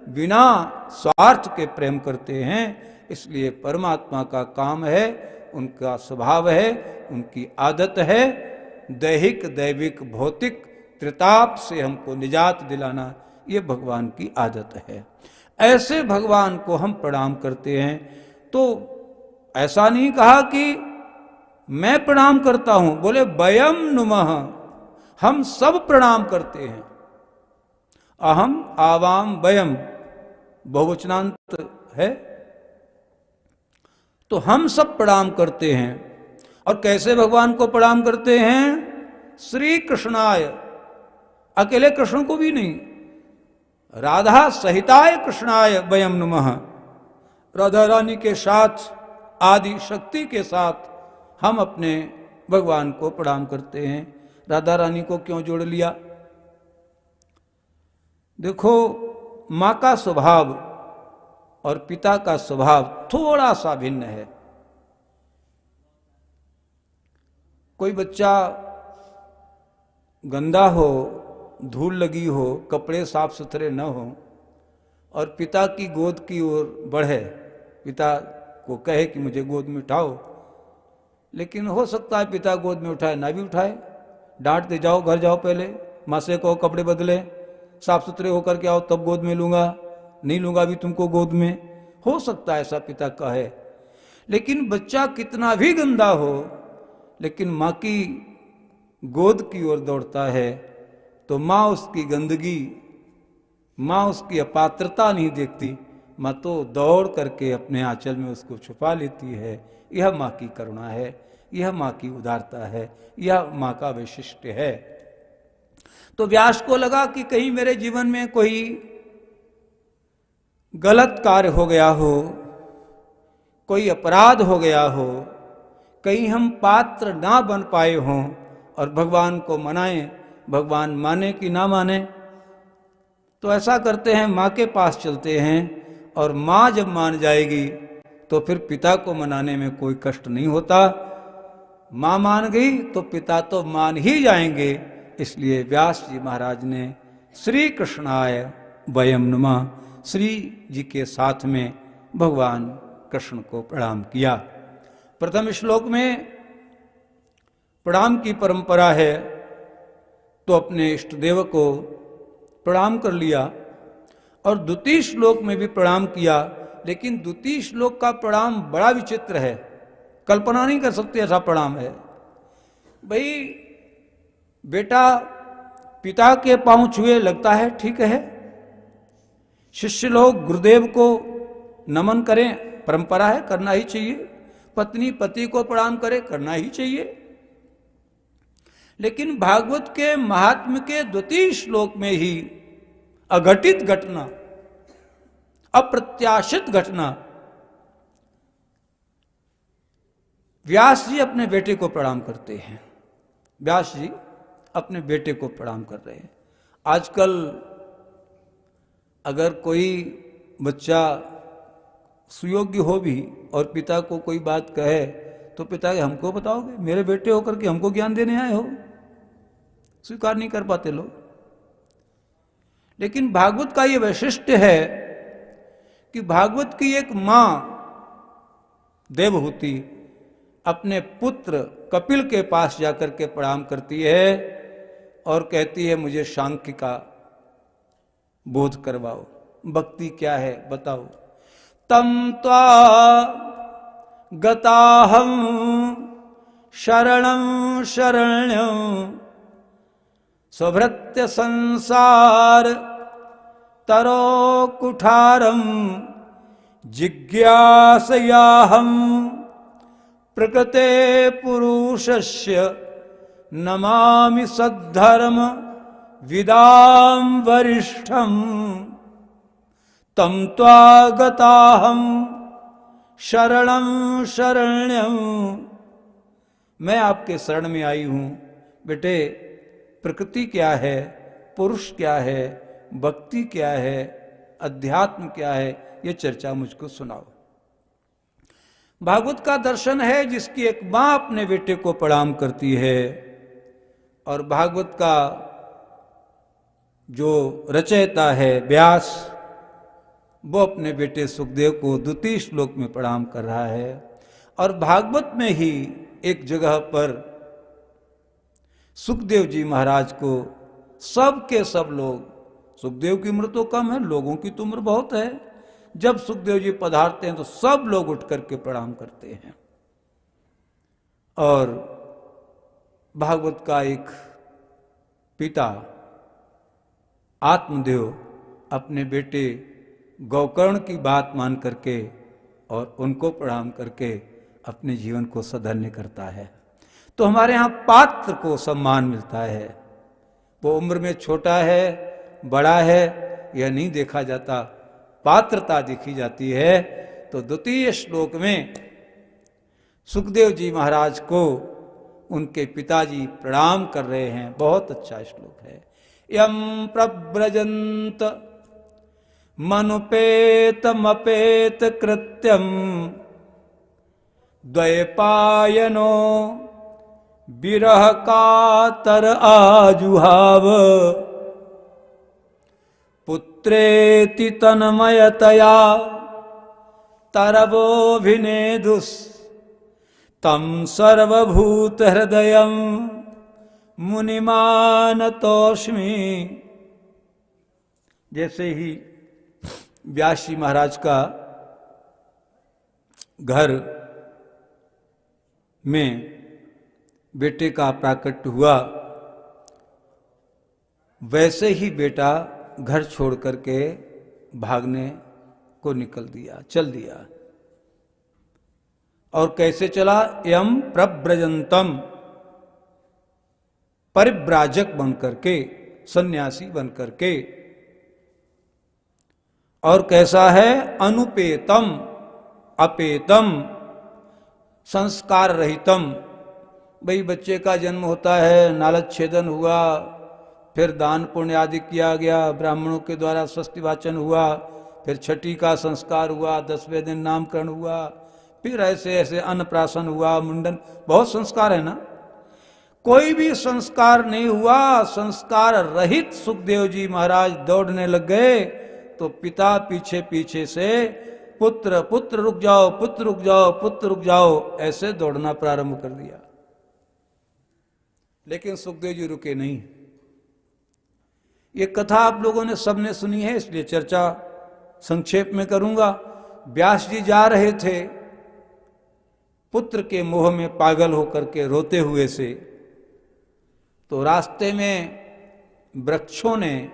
बिना स्वार्थ के प्रेम करते हैं, इसलिए परमात्मा का काम है, उनका स्वभाव है, उनकी आदत है, दैहिक दैविक भौतिक त्रिताप से हमको निजात दिलाना, ये भगवान की आदत है। ऐसे भगवान को हम प्रणाम करते हैं। तो ऐसा नहीं कहा कि मैं प्रणाम करता हूं, बोले वयम नुमः, हम सब प्रणाम करते हैं। अहम आवाम वयम बहुवचनांत है, तो हम सब प्रणाम करते हैं। और कैसे भगवान को प्रणाम करते हैं? श्री कृष्णाय, अकेले कृष्ण को भी नहीं, राधा सहिताय कृष्णाय वयम नमः। राधा रानी के साथ, आदि शक्ति के साथ हम अपने भगवान को प्रणाम करते हैं। राधा रानी को क्यों जोड़ लिया? देखो, मां का स्वभाव और पिता का स्वभाव थोड़ा सा भिन्न है। कोई बच्चा गंदा हो, धूल लगी हो, कपड़े साफ सुथरे न हो और पिता की गोद की ओर बढ़े, पिता को कहे कि मुझे गोद में उठाओ, लेकिन हो सकता है पिता गोद में उठाए ना भी उठाए, डांटते जाओ, घर जाओ, पहले माँ से कहो कपड़े बदले, साफ सुथरे होकर के आओ, तब गोद में लूंगा, नहीं लूंगा भी तुमको गोद में। हो सकता है ऐसा पिता कहे। लेकिन बच्चा कितना भी गंदा हो, लेकिन माँ की गोद की ओर दौड़ता है, तो माँ उसकी गंदगी, माँ उसकी अपात्रता नहीं देखती, माँ तो दौड़ करके अपने आंचल में उसको छुपा लेती है। यह माँ की करुणा है, यह माँ की उदारता है, यह माँ का वैशिष्ट है। तो व्यास को लगा कि कहीं मेरे जीवन में कोई गलत कार्य हो गया हो, कोई अपराध हो गया हो, कहीं हम पात्र ना बन पाए हों और भगवान को मनाएं, भगवान माने कि ना माने। तो ऐसा करते हैं, माँ के पास चलते हैं, और माँ जब मान जाएगी तो फिर पिता को मनाने में कोई कष्ट नहीं होता। माँ मान गई तो पिता तो मान ही जाएंगे। इसलिए व्यास जी महाराज ने श्री कृष्णाय वयम नमः, श्री जी के साथ में भगवान कृष्ण को प्रणाम किया। प्रथम श्लोक में प्रणाम की परंपरा है, तो अपने इष्ट देव को प्रणाम कर लिया, और द्वितीय श्लोक में भी प्रणाम किया। लेकिन द्वितीय श्लोक का प्रणाम बड़ा विचित्र है, कल्पना नहीं कर सकते ऐसा प्रणाम है। भाई बेटा पिता के पांव छुए, लगता है ठीक है, शिष्य लोग गुरुदेव को नमन करें, परंपरा है, करना ही चाहिए। पत्नी पति को प्रणाम करे, करना ही चाहिए। लेकिन भागवत के महात्म्य के द्वितीय श्लोक में ही अघटित घटना, अप्रत्याशित घटना, व्यास जी अपने बेटे को प्रणाम करते हैं। व्यास जी अपने बेटे को प्रणाम कर रहे हैं। आजकल अगर कोई बच्चा सुयोग्य हो भी और पिता को कोई बात कहे तो पिता के हमको बताओगे, मेरे बेटे होकर के हमको ज्ञान देने आए हो? स्वीकार नहीं कर पाते लोग। लेकिन भागवत का ये वैशिष्ट्य है कि भागवत की एक मां देवहूति अपने पुत्र कपिल के पास जाकर के प्रणाम करती है और कहती है मुझे सांख्य का बोध करवाओ, भक्ति क्या है बताओ। तम त्वा गताहम शरणं शरण्यं स्वभृत्य संसार तरो कुठारम जिज्ञासयाहम प्रकृते पुरुषस्य नमामि सद्धर्म विदाम वरिष्ठम तम त्वागताहम शरणं शरण्यं। मैं आपके शरण में आई हूं बेटे। प्रकृति क्या है, पुरुष क्या है, भक्ति क्या है, अध्यात्म क्या है, ये चर्चा मुझको सुनाओ। भागवत का दर्शन है जिसकी एक मां अपने बेटे को प्रणाम करती है, और भागवत का जो रचयिता है व्यास, वो अपने बेटे सुखदेव को द्वितीय श्लोक में प्रणाम कर रहा है। और भागवत में ही एक जगह पर सुखदेव जी महाराज को सब के सब लोग, सुखदेव की उम्र तो कम है, लोगों की तो उम्र बहुत है, जब सुखदेव जी पधारते हैं तो सब लोग उठ करके प्रणाम करते हैं। और भागवत का एक पिता आत्मदेव अपने बेटे गोकर्ण की बात मान करके और उनको प्रणाम करके अपने जीवन को सधन्य करता है। तो हमारे यहाँ पात्र को सम्मान मिलता है। वो उम्र में छोटा है बड़ा है यह नहीं देखा जाता, पात्रता देखी जाती है। तो द्वितीय श्लोक में सुखदेव जी महाराज को उनके पिताजी प्रणाम कर रहे हैं। बहुत अच्छा श्लोक है। यम प्रव्रजंत मनुपेतमपेत कृत्यम द्वैपायनो विरह कातर आजुहाव पुत्रेति तन्मयतया तरवोभिनेदुस् तम सर्वभूत हृदयं मुनिमानतोस्मि। जैसे ही व्यास जी महाराज का घर में बेटे का प्राकट्य हुआ, वैसे ही बेटा घर छोड़ करके भागने को निकल दिया, चल दिया। और कैसे चला? यम प्रव्रजंतम, परिव्राजक बन करके, सन्यासी बन करके। और कैसा है? अनुपेतम, अपेतम, संस्कार रहितम। भाई बच्चे का जन्म होता है, नालच छेदन हुआ, फिर दान पुण्य आदि किया गया, ब्राह्मणों के द्वारा स्वस्ति वाचन हुआ, फिर छठी का संस्कार हुआ, 10वें दिन नामकरण हुआ, फिर ऐसे ऐसे अन्नप्राशन हुआ, मुंडन, बहुत संस्कार है ना। कोई भी संस्कार नहीं हुआ। संस्कार रहित सुखदेव जी महाराज दौड़ने लग गए तो पिता पीछे पीछे से पुत्र पुत्र रुक जाओ, पुत्र रुक जाओ, पुत्र रुक जाओ, ऐसे दौड़ना प्रारंभ कर दिया। लेकिन सुखदेव जी रुके नहीं। ये कथा आप लोगों ने सबने सुनी है, इसलिए चर्चा संक्षेप में करूंगा। व्यास जी जा रहे थे पुत्र के मोह में पागल होकर के रोते हुए से, तो रास्ते में वृक्षों ने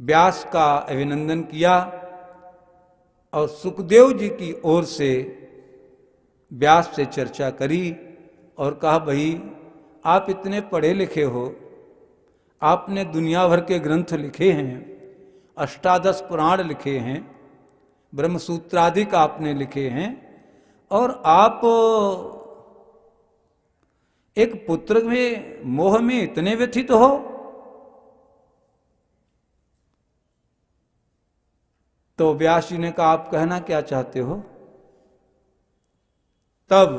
व्यास का अभिनंदन किया और सुखदेव जी की ओर से व्यास से चर्चा करी और कहा, भाई आप इतने पढ़े लिखे हो, आपने दुनिया भर के ग्रंथ लिखे हैं, 18 पुराण लिखे हैं, ब्रह्मसूत्रादिक आपने लिखे हैं, और आप एक पुत्र में मोह में इतने व्यथित हो। तो व्यास जी ने कहा, आप कहना क्या चाहते हो? तब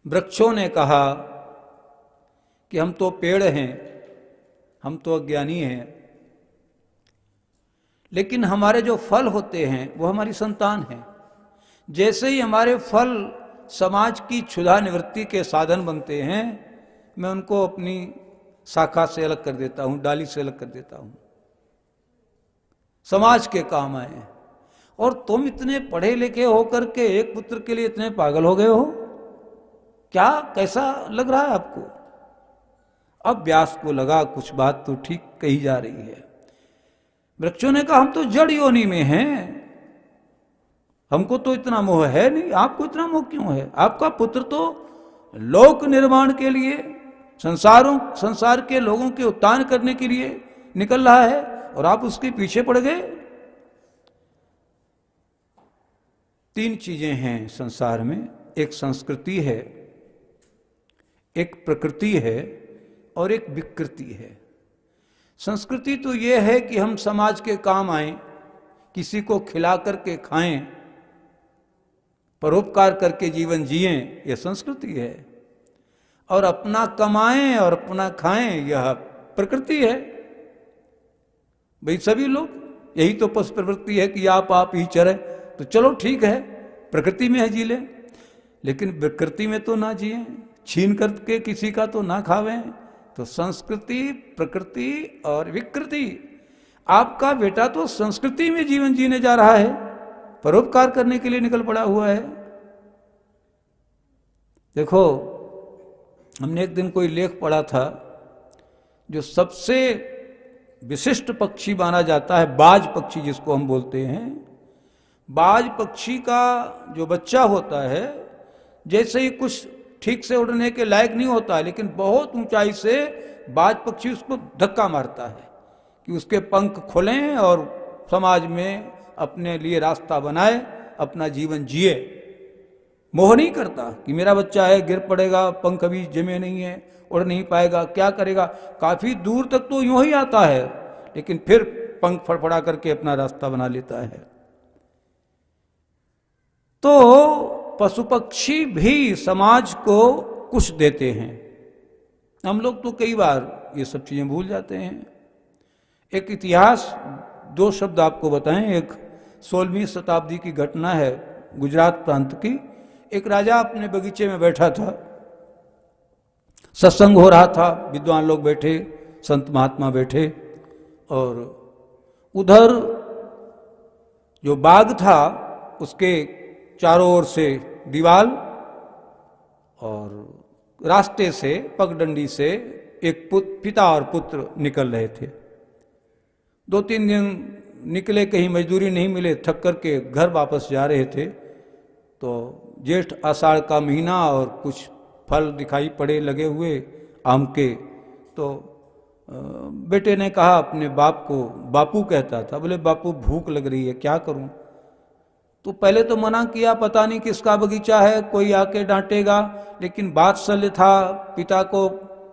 वृक्षों ने कहा कि हम तो पेड़ हैं, हम तो अज्ञानी हैं, लेकिन हमारे जो फल होते हैं वो हमारी संतान हैं। जैसे ही हमारे फल समाज की क्षुधा निवृत्ति के साधन बनते हैं, मैं उनको अपनी शाखा से अलग कर देता हूं, डाली से अलग कर देता हूं, समाज के काम आए। और तुम इतने पढ़े लिखे होकर के एक पुत्र के लिए इतने पागल हो गए हो, क्या कैसा लग रहा है आपको? अब व्यास को लगा कुछ बात तो ठीक कही जा रही है। वृक्षों ने कहा हम तो जड़ योनि में हैं, हमको तो इतना मोह है नहीं, आपको इतना मोह क्यों है? आपका पुत्र तो लोक निर्माण के लिए, संसार के लोगों के उत्थान करने के लिए निकल रहा है और आप उसके पीछे पड़ गए। तीन चीजें हैं संसार में, एक संस्कृति है, एक प्रकृति है और एक विकृति है। संस्कृति तो यह है कि हम समाज के काम आएं, किसी को खिला करके खाएं, परोपकार करके जीवन जिएं, यह संस्कृति है। और अपना कमाएं और अपना खाएं, यह प्रकृति है। भाई सभी लोग, यही तो पशु प्रवृत्ति है कि आप ही चरे, तो चलो ठीक है, प्रकृति में है जी लें, लेकिन विकृति में तो ना जिए, छीन करके किसी का तो ना खावें। तो संस्कृति, प्रकृति और विकृति। आपका बेटा तो संस्कृति में जीवन जीने जा रहा है, परोपकार करने के लिए निकल पड़ा हुआ है। देखो, हमने एक दिन कोई लेख पढ़ा था, जो सबसे विशिष्ट पक्षी माना जाता है, बाज पक्षी जिसको हम बोलते हैं। बाज पक्षी का जो बच्चा होता है, जैसे ही कुछ ठीक से उड़ने के लायक नहीं होता, लेकिन बहुत ऊंचाई से बाज पक्षी उसको धक्का मारता है कि उसके पंख खुलें और समाज में अपने लिए रास्ता बनाए, अपना जीवन जिए। मोह नहीं करता कि मेरा बच्चा है, गिर पड़ेगा, पंख अभी जमे नहीं है, उड़ नहीं पाएगा, क्या करेगा। काफी दूर तक तो यूं ही आता है, लेकिन फिर पंख फड़फड़ा करके अपना रास्ता बना लेता है। तो पशु पक्षी भी समाज को कुछ देते हैं। हम लोग तो कई बार ये सब चीजें भूल जाते हैं। एक इतिहास, दो शब्द आपको बताएं। एक 16वीं शताब्दी की घटना है, गुजरात प्रांत की। एक राजा अपने बगीचे में बैठा था, सत्संग हो रहा था, विद्वान लोग बैठे, संत महात्मा बैठे, और उधर जो बाग था उसके चारों ओर से दीवाल और रास्ते से, पगडंडी से एक पिता और पुत्र निकल रहे थे। 2-3 दिन निकले, कहीं मजदूरी नहीं मिले, थक करके घर वापस जा रहे थे। तो जेठ आषाढ़ का महीना और कुछ फल दिखाई पड़े लगे हुए आम के। तो बेटे ने कहा अपने बाप को, बापू कहता था, बोले बापू भूख लग रही है, क्या करूं? तो पहले तो मना किया, पता नहीं किसका बगीचा है, कोई आके डांटेगा, लेकिन वात्सल्य था, पिता को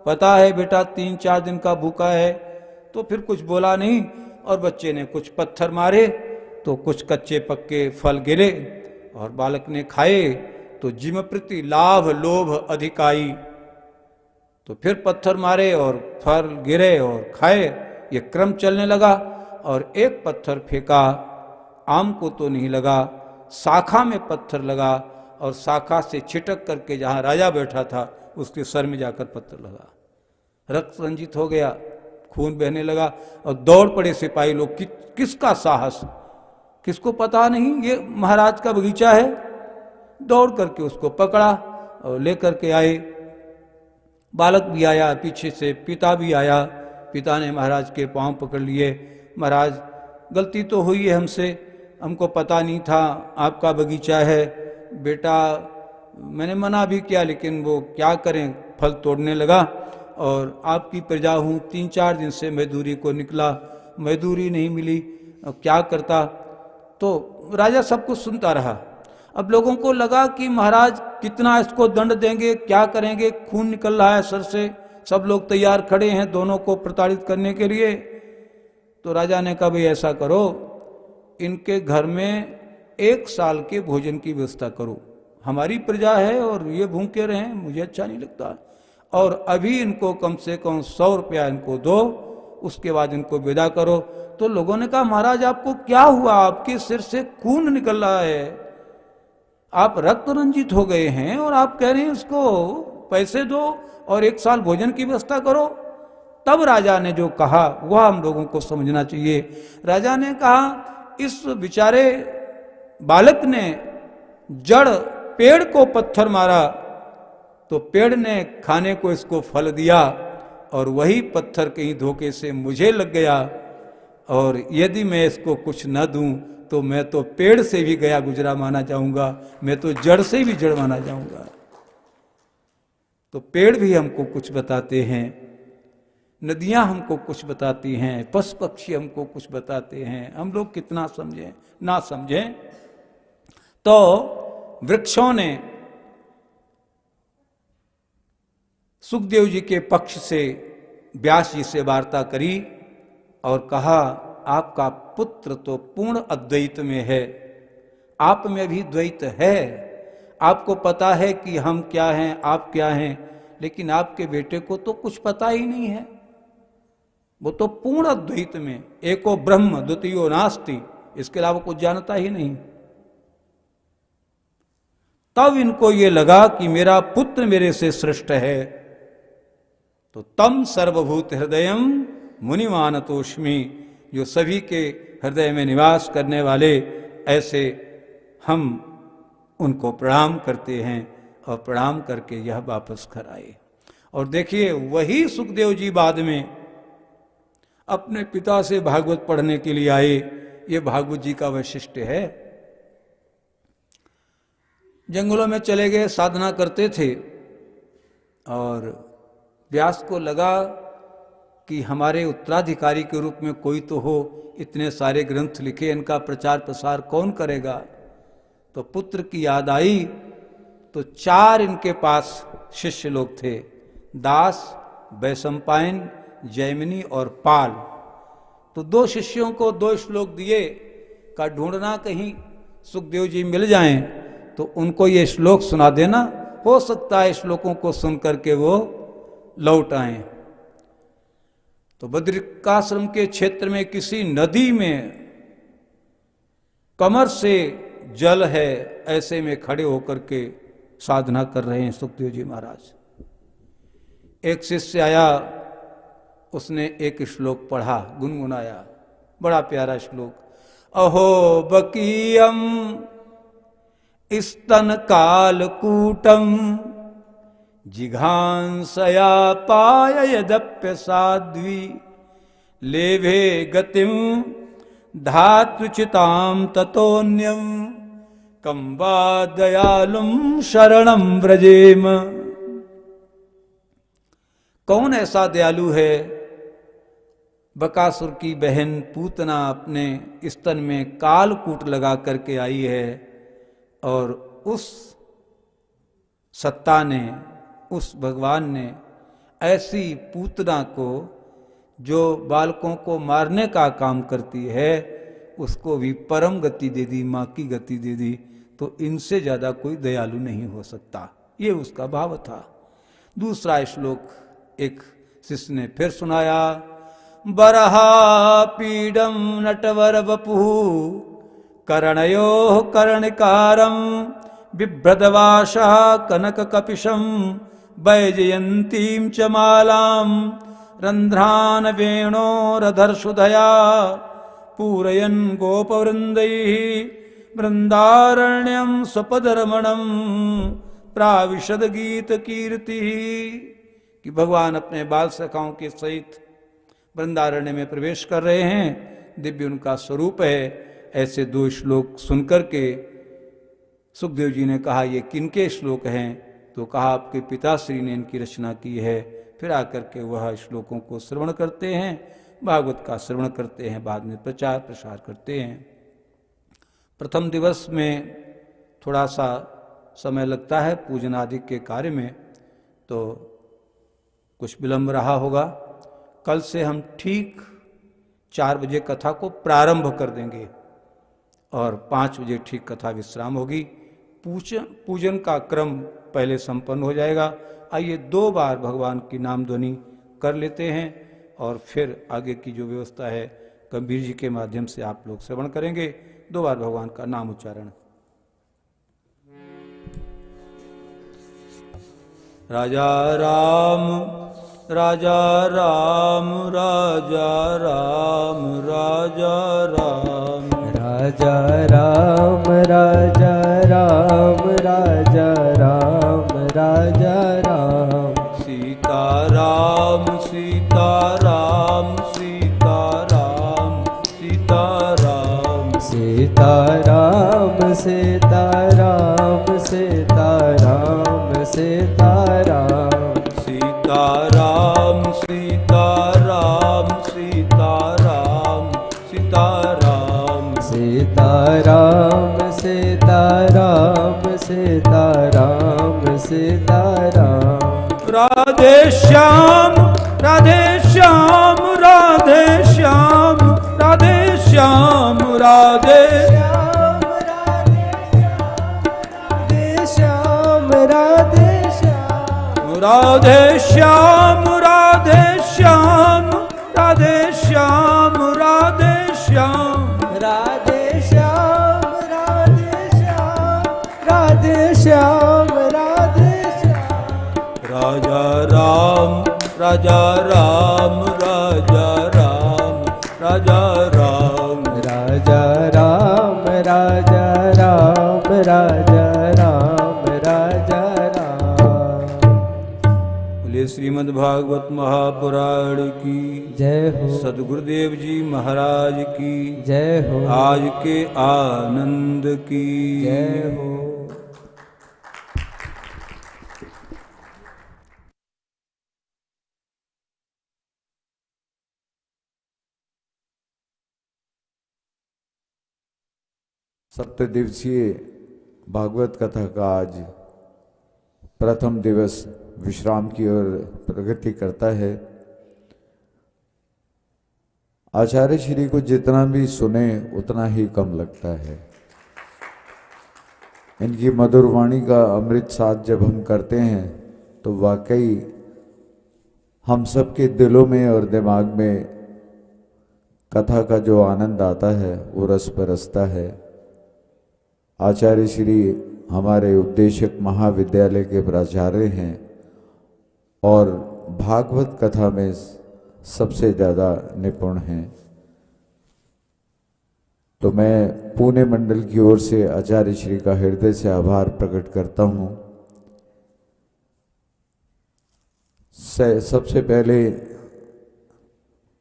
पता है बेटा 3-4 दिन का भूखा है, तो फिर कुछ बोला नहीं। और बच्चे ने कुछ पत्थर मारे तो कुछ कच्चे पक्के फल गिरे और बालक ने खाए, तो जिम प्रति लाभ लोभ अधिकाई। तो फिर पत्थर मारे और फल गिरे और खाए, ये क्रम चलने लगा। और एक पत्थर फेंका, आम को तो नहीं लगा, शाखा में पत्थर लगा और शाखा से छिटक करके जहां राजा बैठा था उसके सर में जाकर पत्थर लगा। रक्त रंजित हो गया, खून बहने लगा और दौड़ पड़े सिपाही लोग। किसका साहस, किसको पता नहीं ये महाराज का बगीचा है। दौड़ करके उसको पकड़ा और लेकर के आए। बालक भी आया, पीछे से पिता भी आया। पिता ने महाराज के पांव पकड़ लिए, महाराज गलती तो हुई है हमसे, हमको पता नहीं था आपका बगीचा है। बेटा मैंने मना भी किया, लेकिन वो क्या करें, फल तोड़ने लगा। और आपकी प्रजा हूँ, 3-4 दिन से मजदूरी को निकला, मजदूरी नहीं मिली, अब क्या करता। तो राजा सब कुछ सुनता रहा। अब लोगों को लगा कि महाराज कितना इसको दंड देंगे, क्या करेंगे, खून निकल रहा है सर से, सब लोग तैयार खड़े हैं दोनों को प्रताड़ित करने के लिए। तो राजा ने कहा भाई ऐसा करो, इनके घर में 1 साल के भोजन की व्यवस्था करो। हमारी प्रजा है और ये भूखे रहें, मुझे अच्छा नहीं लगता। और अभी इनको कम से कम 100 रुपया इनको दो, उसके बाद इनको विदा करो। तो लोगों ने कहा, महाराज आपको क्या हुआ? आपके सिर से खून निकल रहा है, आप रक्त रंजित हो गए हैं और आप कह रहे हैं उसको पैसे दो और 1 साल भोजन की व्यवस्था करो। तब राजा ने जो कहा वह हम लोगों को समझना चाहिए। राजा ने कहा, इस बेचारे बालक ने जड़ पेड़ को पत्थर मारा तो पेड़ ने खाने को इसको फल दिया और वही पत्थर कहीं धोखे से मुझे लग गया, और यदि मैं इसको कुछ न दूं तो मैं तो पेड़ से भी गया गुजरा माना जाऊंगा, मैं तो जड़ से भी जड़ माना जाऊंगा। तो पेड़ भी हमको कुछ बताते हैं, नदियां हमको कुछ बताती हैं, पशु पक्षी हमको कुछ बताते हैं। हम लोग कितना समझें ना समझें। तो वृक्षों ने सुखदेव जी के पक्ष से व्यास जी से वार्ता करी और कहा, आपका पुत्र तो पूर्ण अद्वैत में है, आप में भी द्वैत है। आपको पता है कि हम क्या हैं, आप क्या हैं, लेकिन आपके बेटे को तो कुछ पता ही नहीं है। वो तो पूर्ण अद्वैत में, एको ब्रह्म द्वितीयो नास्ति, इसके अलावा कुछ जानता ही नहीं। तब इनको ये लगा कि मेरा पुत्र मेरे से श्रेष्ठ है। तो तम सर्वभूत हृदयम मुनिमानतोष्मि, जो सभी के हृदय में निवास करने वाले, ऐसे हम उनको प्रणाम करते हैं और प्रणाम करके यह वापस घर आए। और देखिए, वही सुखदेव जी बाद में अपने पिता से भागवत पढ़ने के लिए आए। ये भागवत जी का वैशिष्ट्य है। जंगलों में चले गए, साधना करते थे, और व्यास को लगा कि हमारे उत्तराधिकारी के रूप में कोई तो हो, इतने सारे ग्रंथ लिखे, इनका प्रचार प्रसार कौन करेगा। तो पुत्र की याद आई तो 4 इनके पास शिष्य लोग थे, दास, वैशंपायन, जैमिनी और पाल। तो 2 शिष्यों को 2 श्लोक दिए, का ढूंढना कहीं सुखदेव जी मिल जाएं तो उनको ये श्लोक सुना देना, हो सकता है श्लोकों को सुन करके वो लौट आए। तो बद्रिकाश्रम के क्षेत्र में किसी नदी में कमर से जल है, ऐसे में खड़े होकर के साधना कर रहे हैं सुखदेव जी महाराज। एक शिष्य आया, उसने एक श्लोक पढ़ा, गुनगुनाया, बड़ा प्यारा श्लोक। अहो बकीयम स्तन कालकूटम जिघांसया पाय यदप्य साध्वी लेभे गतिम धातुचिताम ततोन्यम कम वा दयालुम शरणम व्रजेम। कौन ऐसा दयालु है? बकासुर की बहन पूतना अपने स्तन में कालकूट लगा करके आई है, और उस सत्ता ने, उस भगवान ने ऐसी पूतना को, जो बालकों को मारने का काम करती है, उसको भी परम गति दे दी, माँ की गति दे दी। तो इनसे ज्यादा कोई दयालु नहीं हो सकता, ये उसका भाव था। दूसरा श्लोक एक शिष्य ने फिर सुनाया। बरहा पीडम नटवर वपु करणयो कर्णिकारम बिभ्रदवाशा कनक कपिशम वैजयंतीम च मालाम रंध्रान वेणोरधर्षुधया पूरयन् गोपवृन्दैः वृंदारण्यम स्वपदरमणम प्राविशद गीत कीर्ति। कि भगवान अपने बाल सखाओं के सहित वृंदारण्य में प्रवेश कर रहे हैं, दिव्य उनका स्वरूप है। ऐसे 2 श्लोक सुनकर के सुखदेव जी ने कहा, ये किनके श्लोक हैं? तो कहा, आपके पिताश्री ने इनकी रचना की है। फिर आकर के वह श्लोकों को श्रवण करते हैं, भागवत का श्रवण करते हैं, बाद में प्रचार प्रसार करते हैं। प्रथम दिवस में थोड़ा सा समय लगता है पूजन आदि के कार्य में, तो कुछ विलंब रहा होगा। कल से हम ठीक 4 बजे कथा को प्रारंभ कर देंगे। और 5 बजे ठीक कथा विश्राम होगी। पूजन का क्रम पहले संपन्न हो जाएगा। आइए 2 बार भगवान की नाम ध्वनि कर लेते हैं और फिर आगे की जो व्यवस्था है गंभीर जी के माध्यम से आप लोग श्रवण करेंगे। 2 बार भगवान का नाम उच्चारण। राजा राम राजा राम राजा राम राजा राम राजा राम राजा राम राजा राम राजा राम सीता राम सीता राम सीता राम सीता राम सीता राम सीता राम सीता राम सीता राम सीता राम सीता राम सीता राम सीता राम सीता राम सीता राम सीता राम सीता राम राधे श्याम राधे श्याम राधे श्याम राधे श्याम राधे श्याम राधे श्याम राधे श्याम राधे श्याम राधे श्याम राधे श्याम राधे श्याम राधे श्याम राधे श्याम राधे श्याम राजा राम राजा राम राजा राम राजा राम राजा राम राजा राम राजा राम राजा राम। बोले श्रीमद् भागवत महापुराण की जय हो सदगुरुदेव जी महाराज की जय हो आज के आनंद की जय हो। सप्तदिवसीय भागवत कथा का आज प्रथम दिवस विश्राम की ओर प्रगति करता है। आचार्य श्री को जितना भी सुने उतना ही कम लगता है। इनकी मधुर वाणी का अमृत साथ जब हम करते हैं तो वाकई हम सबके दिलों में और दिमाग में कथा का जो आनंद आता है वो रस बरसता है। आचार्य श्री हमारे उपदेशक महाविद्यालय के प्राचार्य हैं और भागवत कथा में सबसे ज़्यादा निपुण हैं। तो मैं पुणे मंडल की ओर से आचार्य श्री का हृदय से आभार प्रकट करता हूँ। सबसे पहले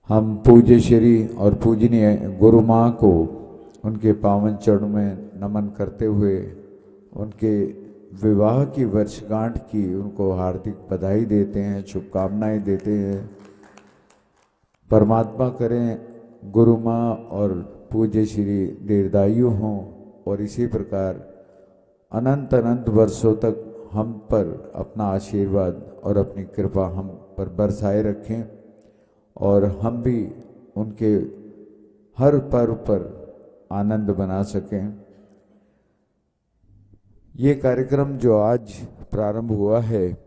हम पूज्य श्री और पूजनीय गुरु माँ को उनके पावन चरणों में नमन करते हुए उनके विवाह की वर्षगांठ की उनको हार्दिक बधाई देते हैं, शुभकामनाएं देते हैं। परमात्मा करें गुरु माँ और पूज्य श्री दीर्घायु हों और इसी प्रकार अनंत अनंत वर्षों तक हम पर अपना आशीर्वाद और अपनी कृपा हम पर बरसाए रखें और हम भी उनके हर पर्व पर आनंद बना सकें। ये कार्यक्रम जो आज प्रारंभ हुआ है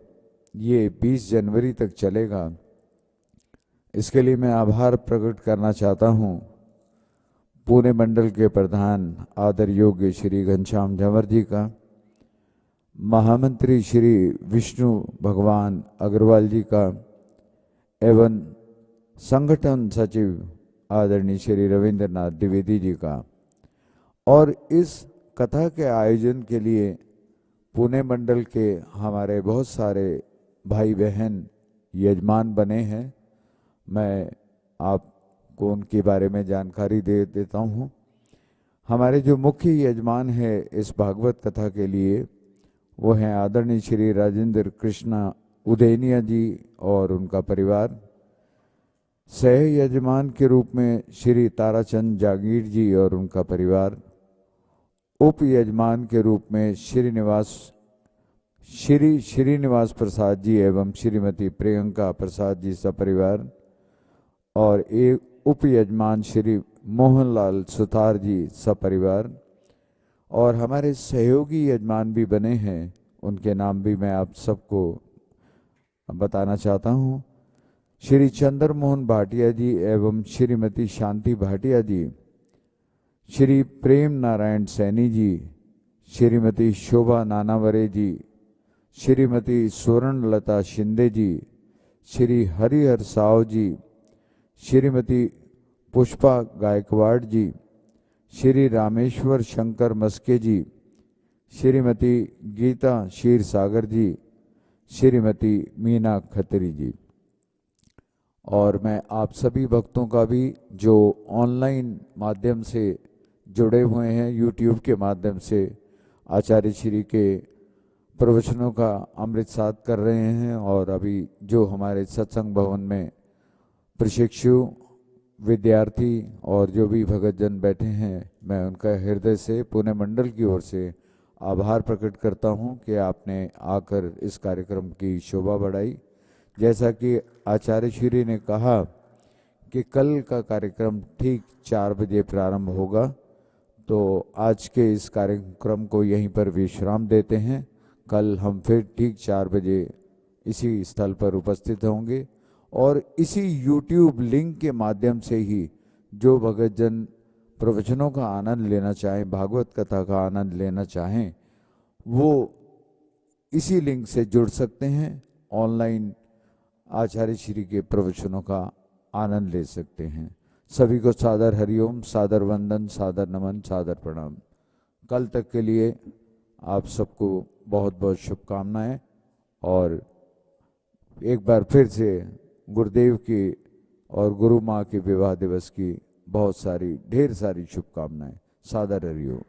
ये 20 जनवरी तक चलेगा। इसके लिए मैं आभार प्रकट करना चाहता हूँ पुणे मंडल के प्रधान आदर योग्य श्री घनश्याम झंवर जी का, महामंत्री श्री विष्णु भगवान अग्रवाल जी का एवं संगठन सचिव आदरणीय श्री रविंद्रनाथ द्विवेदी जी का। और इस कथा के आयोजन के लिए पुणे मंडल के हमारे बहुत सारे भाई बहन यजमान बने हैं। मैं आपको उनके बारे में जानकारी दे देता हूँ। हमारे जो मुख्य यजमान है इस भागवत कथा के लिए वो हैं आदरणीय श्री राजेंद्र कृष्णा उदयनिया जी और उनका परिवार। सह यजमान के रूप में श्री ताराचंद जागीर जी और उनका परिवार। उप यजमान के रूप में श्रीनिवास प्रसाद जी एवं श्रीमती प्रियंका प्रसाद जी सपरिवार। और एक उप यजमान श्री मोहनलाल सुतार जी सपरिवार, और हमारे सहयोगी यजमान भी बने हैं, उनके नाम भी मैं आप सबको बताना चाहता हूँ। श्री चंद्र मोहन भाटिया जी एवं श्रीमती शांति भाटिया जी, श्री प्रेम नारायण सैनी जी, श्रीमती शोभा नानावरे जी, श्रीमती स्वर्णलता शिंदे जी, श्री हरिहर साव जी, श्रीमती पुष्पा गायकवाड़ जी, श्री रामेश्वर शंकर मस्के जी, श्रीमती गीता क्षीर सागर जी, श्रीमती मीना खत्री जी। और मैं आप सभी भक्तों का भी जो ऑनलाइन माध्यम से जुड़े हुए हैं, यूट्यूब के माध्यम से आचार्य श्री के प्रवचनों का अमृत साध कर रहे हैं, और अभी जो हमारे सत्संग भवन में प्रशिक्षु विद्यार्थी और जो भी भगतजन बैठे हैं, मैं उनका हृदय से पुणे मंडल की ओर से आभार प्रकट करता हूं कि आपने आकर इस कार्यक्रम की शोभा बढ़ाई। जैसा कि आचार्य श्री ने कहा कि कल का कार्यक्रम ठीक 4 बजे प्रारंभ होगा, तो आज के इस कार्यक्रम को यहीं पर विश्राम देते हैं। कल हम फिर ठीक 4 बजे इसी स्थल पर उपस्थित होंगे, और इसी YouTube लिंक के माध्यम से ही जो भगतजन प्रवचनों का आनंद लेना चाहें, भागवत कथा का आनंद लेना चाहें, वो इसी लिंक से जुड़ सकते हैं, ऑनलाइन आचार्य श्री के प्रवचनों का आनंद ले सकते हैं। सभी को सादर हरिओम, सादर वंदन, सादर नमन, सादर प्रणाम। कल तक के लिए आप सबको बहुत बहुत शुभकामनाएं, और एक बार फिर से गुरुदेव की और गुरु माँ के विवाह दिवस की बहुत सारी ढेर सारी शुभकामनाएं। सादर हरिओम।